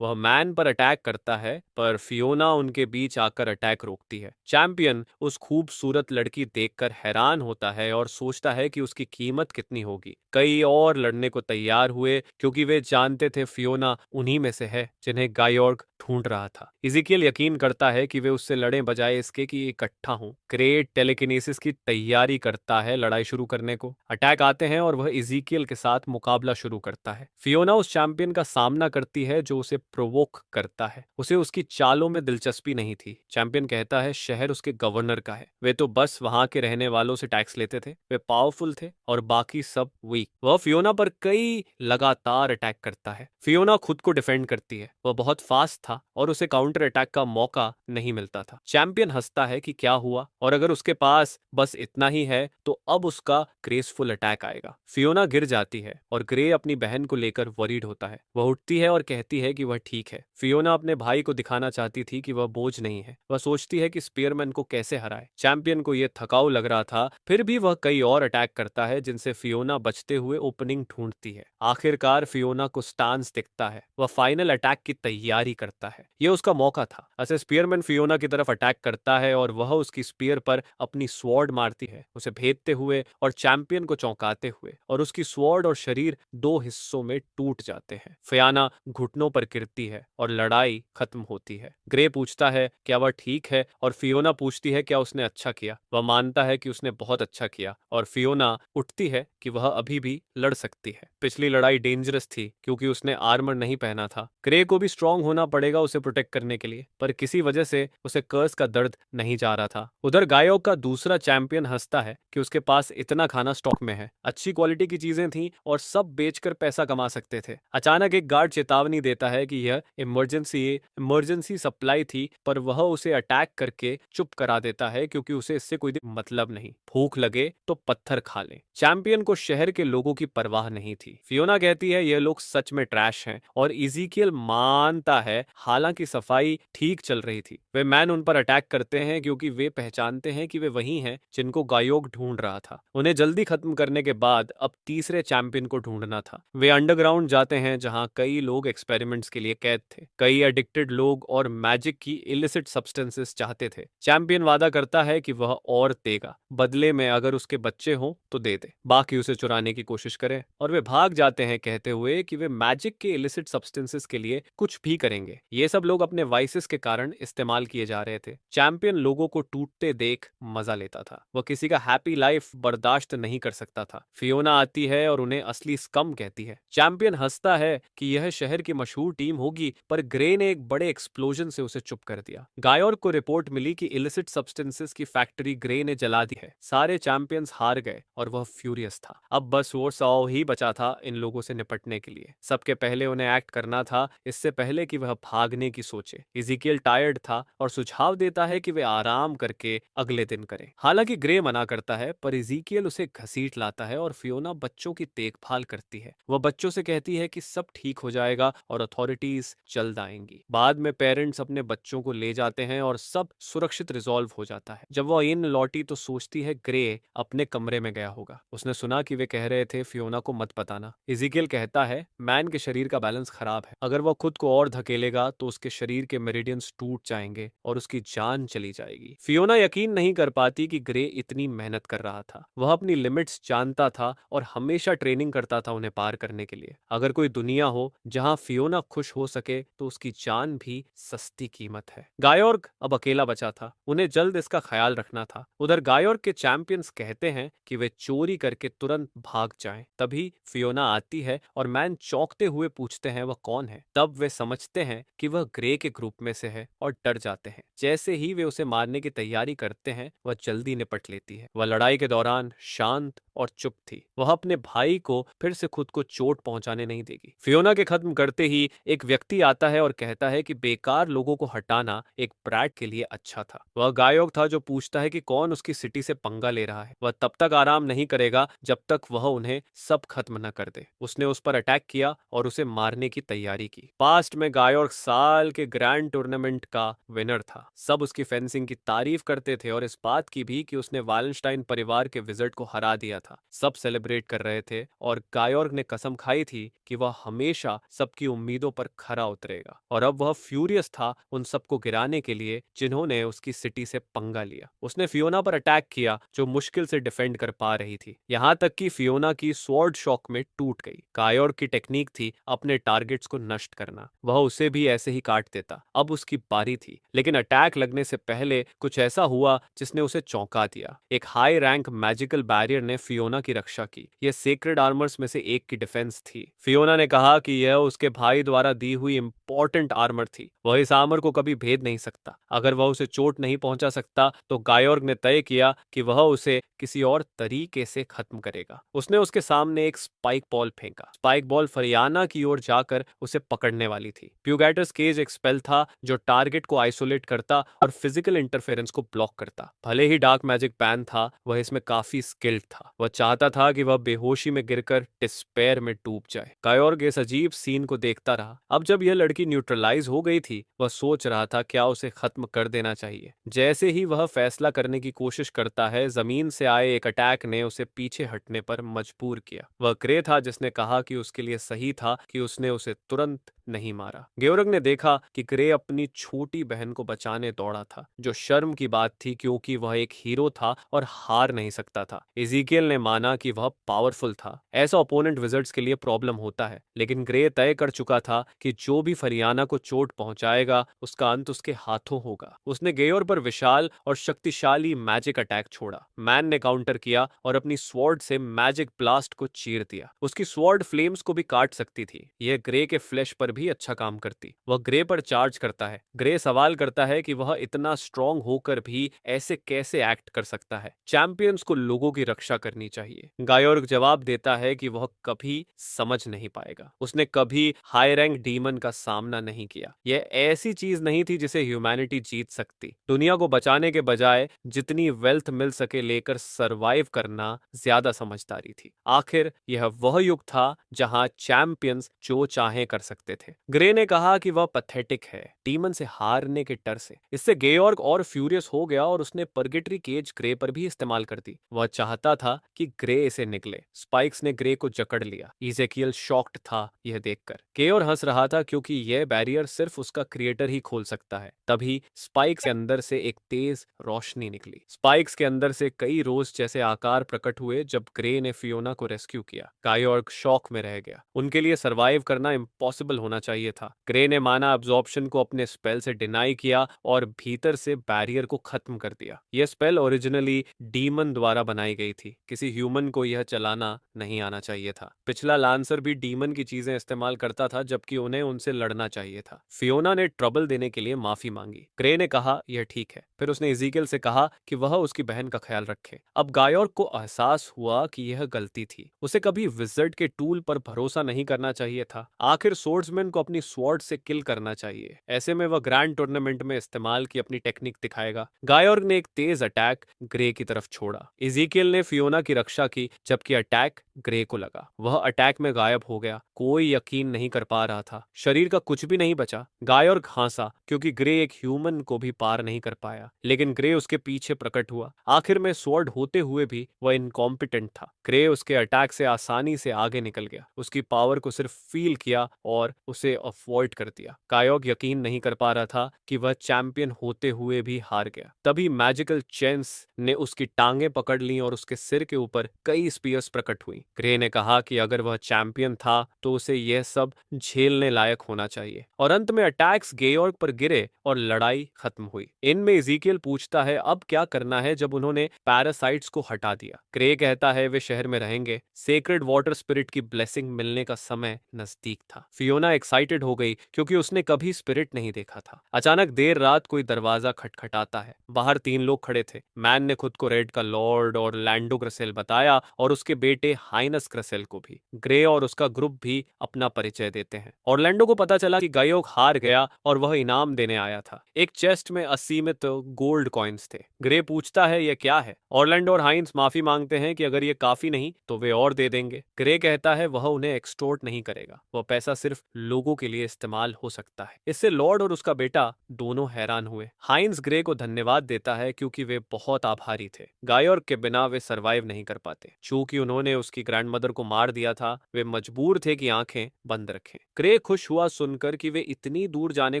वह मैन पर अटैक करता है, पर फियोना उनके बीच आकर अटैक रोकती है। चैंपियन उस खूबसूरत लड़की देखकर हैरान होता है और सोचता है कि उसकी कीमत कितनी होगी। कई और लड़ने को तैयार हुए क्योंकि वे जानते थे फियोना उन्हीं में से है जिन्हें गायोर्ग ढूंढ रहा था। इज़ीकियल यकीन करता है कि वे उससे लड़ें बजाय इसके कि इकट्ठा हों। ग्रेट टेलीकिनेसिस की तैयारी करता है लड़ाई शुरू करने को। अटैक आते हैं और वह इज़ीकियल के साथ मुकाबला शुरू करता है। फियोना उस चैंपियन का सामना करती है जो उसे प्रोवोक करता है। उसे उसकी चालों में दिलचस्पी नहीं थी। चैंपियन कहता है शहर उसके गवर्नर का है, वे तो बस वहां के रहने वालों से टैक्स लेते थे, वे पावरफुल थे और बाकी सब वीक। वह फियोना पर कई लगातार अटैक करता है। फियोना खुद को डिफेंड करती है, वह बहुत फास्ट था और उसे काउंटर अटैक का मौका नहीं मिलता था। चैंपियन हंसता है कि क्या हुआ और अगर उसके पास बस इतना ही है तो अब उसका ग्रेसफुल अटैक आएगा। फियोना गिर जाती है और ग्रे अपनी बहन को लेकर वरीड होता है। वह उठती है और कहती है कि वह ठीक है। फियोना अपने भाई को दिखाना चाहती थी कि वह बोझ नहीं है। वह सोचती है कि स्पीयरमैन को कैसे हराए। चैंपियन को यह थकाऊ लग रहा था, फिर भी वह कई और अटैक करता है जिनसे फियोना बचते हुए ओपनिंग ढूंढती है। आखिरकार फियोना को स्टांस दिखता है, वह फाइनल अटैक की तैयारी करता है। यह उसका मौका था। ऐसे स्पीयरमैन फियोना की तरफ अटैक करता है और वह उसकी स्पीयर पर अपनी स्वॉर्ड मारती है, उसे भेदते हुए और चैंपियन को चौंकाते हुए, और उसकी स्वॉर्ड और शरीर दो हिस्सों में टूट जाते हैं। फियोना घुटनों पर गिरती है और लड़ाई खत्म होती है। ग्रे पूछता है क्या वह ठीक है और फियोना पूछती है क्या उसने अच्छा किया। वह मानता है कि उसने बहुत अच्छा किया और फियोना उठती है कि वह अभी भी लड़ सकती है। पिछली लड़ाई डेंजरस थी क्योंकि उसने आर्मर नहीं पहना था। ग्रे को भी स्ट्रांग होना पड़ेगा उसे प्रोटेक्ट करने के लिए, पर किसी वजह से उसे कर्स का दर्द नहीं जा रहा था। उधर गायों का दूसरा चैंपियन हंसता है कि उसके पास इतना खाना स्टॉक में है, अच्छी क्वालिटी की चीजें थी और सब बेचकर पैसा कमा सकते थे। अचानक एक गार्ड चेतावनी देता है कि यह इमरजेंसी सप्लाई थी, पर वह उसे अटैक करके चुप करा देता है क्योंकि उसे इससे कोई मतलब नहीं। भूख लगे तो पत्थर खा ले। चैंपियन को शहर के लोगों की परवाह नहीं थी। फियोना कहती है यह लोग सच में ट्रैश हैं और इज़ीकियल मानता है, हालांकि सफाई ठीक चल रही थी। वे मैन उन पर अटैक करते हैं क्योंकि वे पहचानते हैं कि वे वही हैं जिनको गायोग ढूंढ रहा था। उन्हें जल्दी खत्म करने के बाद अब तीसरे चैंपियन को ढूंढना था। वे अंडरग्राउंड जाते हैं जहां कई लोग एक्सपेरिमेंट्स के लिए कैद थे। कई एडिक्टेड लोग और मैजिक की इलिसिट सब्सटेंसेस चाहते थे। चैंपियन वादा करता है कि वह और देगा, बदले में अगर उसके बच्चे हों तो दे दे, बाकी उसे चुराने की कोशिश करें। और वे भाग जाते हैं कहते हुए कि वे मैजिक के इलिसिट सब्सटेंसेस के लिए कुछ भी करेंगे। ये सब लोग अपने वाइसेस के कारण इस्तेमाल किए जा रहे थे। चैंपियन लोगों को टूटते देख मजा लेता था, वह किसी का हैप्पी लाइफ बर्दाश्त नहीं कर सकता था। फियोना आती है और उन्हें असली स्कम कहती है। चैंपियन हंसता है कि यह शहर की मशहूर टीम होगी, पर ग्रे ने एक बड़े एक्सप्लोजन से उसे चुप कर दिया। गायोर्ग को रिपोर्ट मिली कि इलिसिट सब्सटेंसेस की फैक्ट्री ग्रे ने जला दी है। सारे चैंपियंस हार गए और वह फ्यूरियस था। अब बस वो सौ ही बचा था इन लोगों से निपटने के लिए। सबके पहले उन्हें एक्ट करना था, इससे पहले कि वह भागने की सोचे। इज़ीकियल टायर्ड था और सुझाव देता है कि वे आराम करके अगले दिन करें। हालांकि ग्रे मना करता है, पर इज़ीकियल उसे घसीट लाता है और फियोना बच्चों की देखभाल करती है। वह बच्चों से कहती है कि सब ठीक हो जाएगा और अथॉरिटीज जल्द आएंगी। बाद में पेरेंट्स अपने बच्चों को ले जाते हैं और सब सुरक्षित रिजॉल्व हो जाता है। जब वह इन लौटी तो सोचती है ग्रे अपने कमरे में गया होगा। उसने सुना कि वे कह रहे थे फियोना को मत बताना। इज़ीकियल कहता है मैन के शरीर का बैलेंस खराब है, अगर वह खुद को और धकेलेगा तो उसके शरीर के मेरिडियंस टूट जाएंगे और उसकी जान चली जाएगी। फियोना यकीन नहीं कर पाती कि ग्रे इतनी मेहनत कर रहा था। वह अपनी लिमिट्स जानता था और हमेशा ट्रेनिंग करता था उन्हें पार करने के लिए। अगर कोई दुनिया हो जहां फियोना खुश हो सके तो उसकी जान भी सस्ती कीमत है। गायोर्ग अब अकेला बचा था, उन्हें जल्द इसका ख्याल रखना था। उधर गायोर्ग के चैंपियंस कहते हैं कि वे चोरी करके तुरंत भाग जाएं। तभी फियोना आती है और मैन चौंकते हुए पूछते हैं वह कौन है। तब वे समझते हैं कि वह ग्रे के ग्रुप में से है और डर जाते हैं। जैसे ही वे उसे मारने की तैयारी करते हैं वह जल्दी निपट लेती है। वह लड़ाई के दौरान शांत और चुप थी। वह अपने भाई को फिर से खुद को चोट पहुंचाने नहीं देगी। फियोना के खत्म करते ही एक व्यक्ति आता है और कहता है कि बेकार लोगों को हटाना एक ब्रैट के लिए अच्छा था। वह गायक था जो पूछता है कि कौन उसकी सिटी से पंगा ले रहा है। वह तब तक आराम नहीं करेगा जब तक वह उन्हें सब खत्म न कर दे। उसने उस पर अटैक किया और उसे मारने की तैयारी की। पास्ट में गायक साल के ग्रैंड टूर्नामेंट का विनर था। सब उसकी फेंसिंग की तारीफ करते थे और इस बात की भी कि उसने वालेंस्टाइन परिवार के विजिट को हरा दिया था। सब सेलिब्रेट कर रहे थे और गायॉर्ग ने कसम खाई थी कि वह हमेशा सबकी उम्मीदों पर खरा उतरेगा। और अब वह फ्यूरियस था उन सबको गिराने के लिए जिन्होंने उसकी सिटी से पंगा लिया। उसने फियोना पर अटैक किया जो मुश्किल से डिफेंड कर पा रही थी, यहाँ तक कि फियोना की स्वॉर्ड शॉक में टूट गई। गायॉर्ग की टेक्निक थी अपने टारगेट्स को नष्ट करना। वह उसे भी ऐसे ही काट देता। अब उसकी बारी थी, लेकिन अटैक लगने से पहले कुछ ऐसा हुआ जिसने उसे चौंका दिया। एक हाई रैंक मैजिकल बैरियर ने फियोना की रक्षा की। यह सेक्रेड आर्मर्स में से एक की डिफेंस थी। फियोना ने कहा कि यह उसके भाई द्वारा दी हुई इंपॉर्टेंट आर्मर थी। वह इस आर्मर को कभी भेद नहीं सकता। अगर वह उसे चोट नहीं पहुंचा सकता तो गायॉर्ग ने तय किया कि वह उसे किसी और तरीके से खत्म करेगा। उसने उसके सामने एक स्पाइक बॉल फेंका। स्पाइक बॉल फरियाना की ओर जाकर उसे पकड़ने वाली थी। प्यूगैटर्स केज एक स्पेल था जो टारगेट को आइसोलेट करता और फिजिकल इंटरफेरेंस को ब्लॉक करता। भले ही डार्क मैजिक बैन था, वह इसमें काफी स्किल्ड था। वह चाहता था कि वह बेहोशी में गिरकर डिस्पेयर में डूब जाए। गायॉर्ग इस अजीब सीन को देखता रहा। अब जब यह लड़की न्यूट्रलाइज हो गई थी, वह सोच रहा था क्या उसे खत्म कर देना चाहिए। जैसे ही वह फैसला करने की कोशिश करता है, जमीन से आए एक अटैक ने उसे पीछे हटने पर मजबूर किया। वह ग्रे था जिसने कहा कि उसके लिए सही था कि उसने उसे तुरंत नहीं मारा। गेओरग ने देखा कि ग्रे अपनी छोटी बहन को बचाने दौड़ा था, जो शर्म की बात थी क्योंकि वह एक हीरो था और हार नहीं सकता था। इज़ीकियल ने माना कि वह पावरफुल था। ऐसा ओपोनेंट विजर्ड्स के लिए प्रॉब्लम होता है, लेकिन ग्रे तय कर चुका था कि जो भी फरियाना को चोट पहुंचाएगा उसका अंत उसके हाथों होगा। उसने गेयोर पर विशाल और शक्तिशाली मैजिक अटैक छोड़ा। मैन ने काउंटर किया और अपनी स्वॉर्ड से मैजिक ब्लास्ट को चीर दिया। उसकी स्वॉर्ड फ्लेम्स को भी काट सकती थी। यह ग्रे के फ्लैश पर भी अच्छा काम करती। वह ग्रे पर चार्ज करता है। ग्रे सवाल करता है कि वह इतना स्ट्रांग होकर भी ऐसे कैसे एक्ट कर सकता है। चैंपियंस को लोगों की रक्षा करनी चाहिए। गायोर्ग जवाब देता है कि वह कभी समझ नहीं पाएगा। उसने कभी हाई रैंक डीमन का सामना नहीं किया। यह ऐसी चीज नहीं थी जिसे ह्यूमैनिटी जीत सकती। दुनिया को बचाने के बजाय जितनी वेल्थ मिल सके लेकर सरवाइव करना ज्यादा समझदारी थी। आखिर यह वह युग था जहां चैंपियंस जो चाहे कर सकते थे। ग्रे ने कहा कि वह पैथेटिक है, डीमन से हारने के डर से। इससे गेयोर्ग और फ्यूरियस हो गया और उसने पर्गेटरी केज ग्रे पर भी इस्तेमाल कर दी। वह चाहता था कि ग्रे इसे निकले। स्पाइक्स ने ग्रे को जकड़ लिया। इज़ेकियल शॉक्ड था यह देखकर। गेयोर हंस रहा था क्योंकि यह बैरियर सिर्फ उसका क्रिएटर ही खोल सकता है। तभी स्पाइक्स के अंदर से एक तेज रोशनी निकली। स्पाइक्स के अंदर से कई रोज जैसे आकार प्रकट हुए जब ग्रे ने फियोना को रेस्क्यू किया। गायोर्ग शॉक में रह गया। उनके लिए सरवाइव करना इम्पॉसिबल होना चाहिए था। ग्रे ने माना अब्जॉर्प्शन को अपने स्पेल से डिनाई किया और भीतर से बैरियर को खत्म कर दिया। यह स्पेल ओरिजिनली डीमन द्वारा बनाई गई थी। किसी ह्यूमन को यह चलाना नहीं आना चाहिए था। पिछला लांसर भी डीमन की चीजें इस्तेमाल करता था जबकि उन्हें उनसे लड़ना चाहिए था। फियोना ने ट्रबल देने के लिए माफी मांगी। ग्रे ने कहा यह ठीक है। फिर उसने इज़ीकियल से कहा कि वह उसकी बहन का ख्याल रखे। अब गायोर्ग को एहसास हुआ कि यह गलती थी। उसे कभी विज़र्ड के टूल पर भरोसा नहीं करना चाहिए था। आखिर सोर्ड्समैन को अपनी स्वॉर्ड से किल करना चाहिए। ऐसे में वह ग्रैंड टूर्नामेंट में इस्तेमाल की अपनी टेक्निक दिखाएगा। गायोर्ग ने एक तेज अटैक ग्रे की तरफ छोड़ा। इज़ीकियल ने फियोना की रक्षा की जबकि अटैक ग्रे को लगा। वह अटैक में गायब हो गया। कोई यकीन नहीं कर पा रहा था। शरीर का कुछ भी नहीं बचा। गायोर्ग हंसा क्योंकि ग्रे एक ह्यूमन को भी पार नहीं कर पाया, लेकिन ग्रे उसके पीछे प्रकट हुआ। आखिर में स्वॉर्ड होते हुए भी वह इनकॉम्पिटेंट था। ग्रे उसके अटैक से आसानी से आगे निकल गया। उसकी पावर को सिर्फ फील किया और उसे अवॉइड कर दिया। गायोर्ग यकीन नहीं कर पा रहा था कि वह चैंपियन होते हुए भी हार गया। तभी मैजिकल चेंस ने उसकी टांगें पकड़ ली और उसके सिर के ऊपर कई स्पीयर्स प्रकट हुई। ग्रे ने कहा कि अगर वह चैंपियन था तो उसे यह सब झेलने लायक होना चाहिए। और अंत में अटैक्स गेयोर्ग पर गिरे और लड़ाई खत्म हुई। इनमें इज़ीकियल पूछता है अब क्या करना है जब उन्होंने पैरासाइट्स को हटा दिया। ग्रे कहता है वे शहर में रहेंगे। सेक्रेड वाटर स्पिरिट की ब्लेसिंग मिलने का समय नजदीक था। फियोना एक्साइटेड हो गई क्योंकि उसने कभी स्पिरिट नहीं देखा था। अचानक देर रात कोई दरवाजा खटखटाता है। बाहर 3 लोग खड़े थे। मैन ने खुद को रेड का लॉर्ड और लैंडो क्रसेल बताया और उसके बेटे हाइनस क्रसेल को भी। ग्रे और उसका ग्रुप भी अपना परिचय देते हैं। ऑरलैंडो को पता चला कि गायोक हार गया और वह इनाम देने आया था। एक चेस्ट में असीमित गोल्ड कॉइन्स थे। ग्रे पूछता है यह क्या है। ऑरलैंडो और हाइंस माफी मांगते हैं कि अगर ये काफी नहीं तो वे और दे देंगे। ग्रे कहता है वह उन्हें एक्सटोर्ट नहीं करेगा, वह पैसा सिर्फ लोगों के लिए इस्तेमाल हो सकता है। इससे लॉर्ड और उसका बेटा दोनों हैरान हुए। हाइंस ग्रे को धन्यवाद देता है क्योंकि वे बहुत आभारी थे। गायोर्क के बिना वे सरवाइव नहीं कर पाते। चूंकि उन्होंने उसकी ग्रैंडमदर को मार दिया था, वे मजबूर थे कि आंखें बंद रखें। ग्रे खुश हुआ सुनकर कि वे इतनी दूर जाने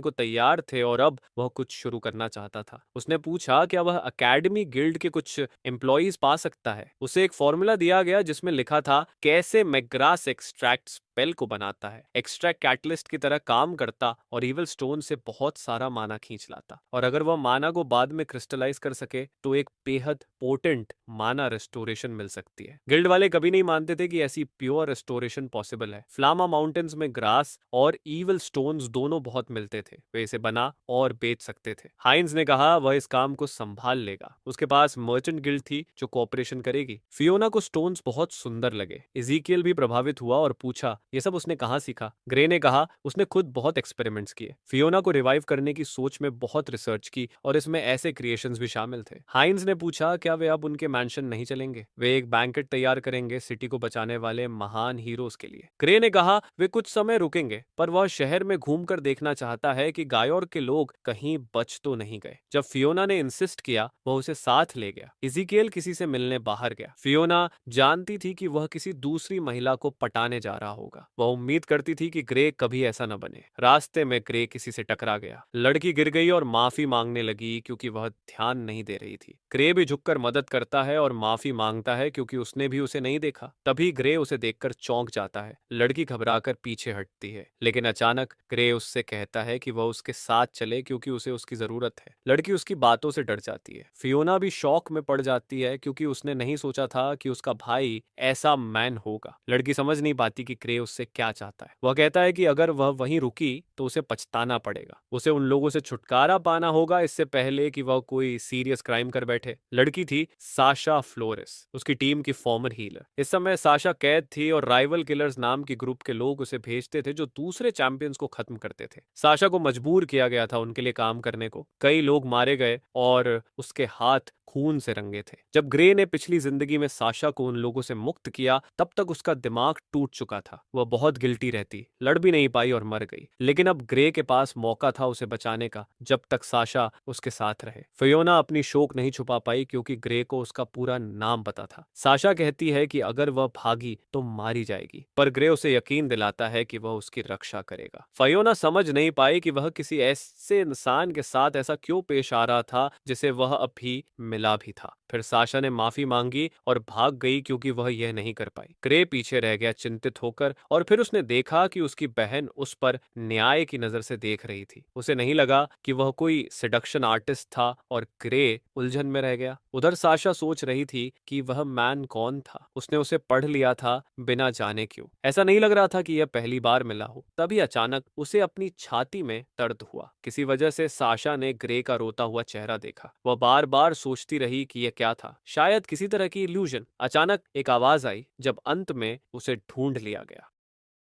को तैयार थे और अब वह कुछ शुरू करना चाहता था। उसने पूछा क्या वह अकेडमी गिल्ड के कुछ एम्प्लॉइज पा सकता है। उसे एक फॉर्मूला दिया गया जिसमें लिखा था कैसे मैग्रास एक्सट्रैक्ट स्पेल को बनाता है। एक्सट्रैक्ट कैटलिस्ट की तरह काम करता और इविल स्टोन से बहुत सारा माना खींच लाता, और अगर वह माना को बाद में क्रिस्टलाइज कर सके तो एक बेहद पोटेंट माना रेस्टोरेशन मिल सकती है। गिल्ड वाले कभी नहीं मानते थे कि ऐसी प्योर रेस्टोरेशन पॉसिबल है। फ्लामा माउंटेन्स में ग्रास और इविल स्टोन्स दोनों बहुत मिलते थे। वे इसे बना और बेच सकते थे। हाइंस ने कहा वह इस काम को संभाल लेगा। उसके पास मर्चेंट गिल्ड थी जो कोऑपरेशन करेगी। फियोना को स्टोन्स बहुत सुंदर लगे। इजीकियल भी प्रभावित हुआ और पूछा ये सब उसने कहाँ सीखा। ग्रे ने कहा उसने खुद बहुत एक्सपेरिमेंट्स किए। फियोना को रिवाइव करने की सोच में बहुत रिसर्च की और इसमें ऐसे क्रिएशंस भी शामिल थे। हाइंस ने पूछा क्या वे अब उनके मैंशन नहीं चलेंगे। वे एक बैंकेट तैयार करेंगे सिटी को बचाने वाले महान हीरोज के लिए। ग्रे ने कहा वे कुछ समय रुकेंगे, पर वह शहर में घूमकर देखना चाहता है कि गायोर के लोग कहीं बच तो नहीं गए। जब फियोना ने इंसिस्ट किया वह उसे साथ ले गया। इजीकियल किसी से मिलने बाहर गया। फियोना जानती थी कि वह किसी दूसरी महिला को पटाने जा रहा होगा। वह उम्मीद करती थी कि ग्रे कभी ऐसा न बने। रास्ते में ग्रे किसी से टकरा गया। लड़की गिर गई और माफी मांगने लगी क्योंकि वह ध्यान नहीं दे रही थी। ग्रे भी झुककर मदद करता है और माफी मांगता है क्योंकि उसने भी उसे नहीं देखा। तभी ग्रे उसे देखकर चौंक जाता है। लड़की घबराकर पीछे हटती है, लेकिन अचानक ग्रे उससे कहता है कि वह उसके साथ चले क्योंकि उसे उसकी जरूरत है। लड़की उसकी बातों से डर जाती है। फियोना भी शौक में पड़ जाती है क्योंकि उसने नहीं सोचा था कि उसका भाई ऐसा मैन होगा। लड़की समझ नहीं पाती कि ग्रे उससे क्या चाहता है। वह कहता है कि अगर वह वहीं रुकी तो उसे पछताना पड़ेगा। उसे उन लोगों से छुटकारा पाना होगा इससे पहले कि वह कोई सीरियस क्राइम कर बैठे। लड़की थी साशा फ्लोरेस, उसकी टीम की फॉर्मर हीलर। इस समय साशा कैद थी और राइवल किलर्स नाम के ग्रुप के लोग उसे भेजते थे जो दूसरे चैंपियंस को खत्म करते थे। साशा को मजबूर किया गया था उनके लिए काम करने को। कई लोग मारे गए और उसके हाथ खून से रंगे थे। जब ग्रे ने पिछली जिंदगी में साशा को उन लोगों से मुक्त किया तब तक उसका दिमाग टूट चुका था। वह बहुत गिल्टी रहती, लड़ भी नहीं पाई और मर गई। लेकिन अब ग्रे के पास मौका था उसे बचाने का जब तक साशा उसके साथ रहे। फियोना अपनी शोक नहीं छुपा पाई क्योंकि ग्रे को उसका पूरा नाम पता था। साशा कहती है कि अगर वह भागी तो मारी जाएगी, पर ग्रे उसे यकीन दिलाता है कि वह उसकी रक्षा करेगा। फियोना समझ नहीं पाई कि वह किसी ऐसे इंसान के साथ ऐसा क्यों पेश आ रहा था जिसे वह अभी मिला भी था। फिर साशा ने माफी मांगी और भाग गई क्योंकि वह यह नहीं कर पाई। ग्रे पीछे रह गया चिंतित होकर, और फिर उसने देखा कि उसकी बहन उस पर न्याय की नजर से देख रही थी। उसे नहीं लगा कि वह कोई सिडक्शन आर्टिस्ट था और ग्रे उलझन में रह गया। उधर साशा सोच रही थी कि वह मैन कौन था। उसने उसे पढ़ लिया था बिना जाने क्यों। ऐसा नहीं लग रहा था कि यह पहली बार मिला हो। तभी अचानक उसे अपनी छाती में दर्द हुआ। किसी वजह से साशा ने ग्रे का रोता हुआ चेहरा देखा। वह बार बार सोचती रही कि यह क्या था, शायद किसी तरह की इल्यूजन। अचानक एक आवाज आई जब अंत में उसे ढूंढ लिया गया।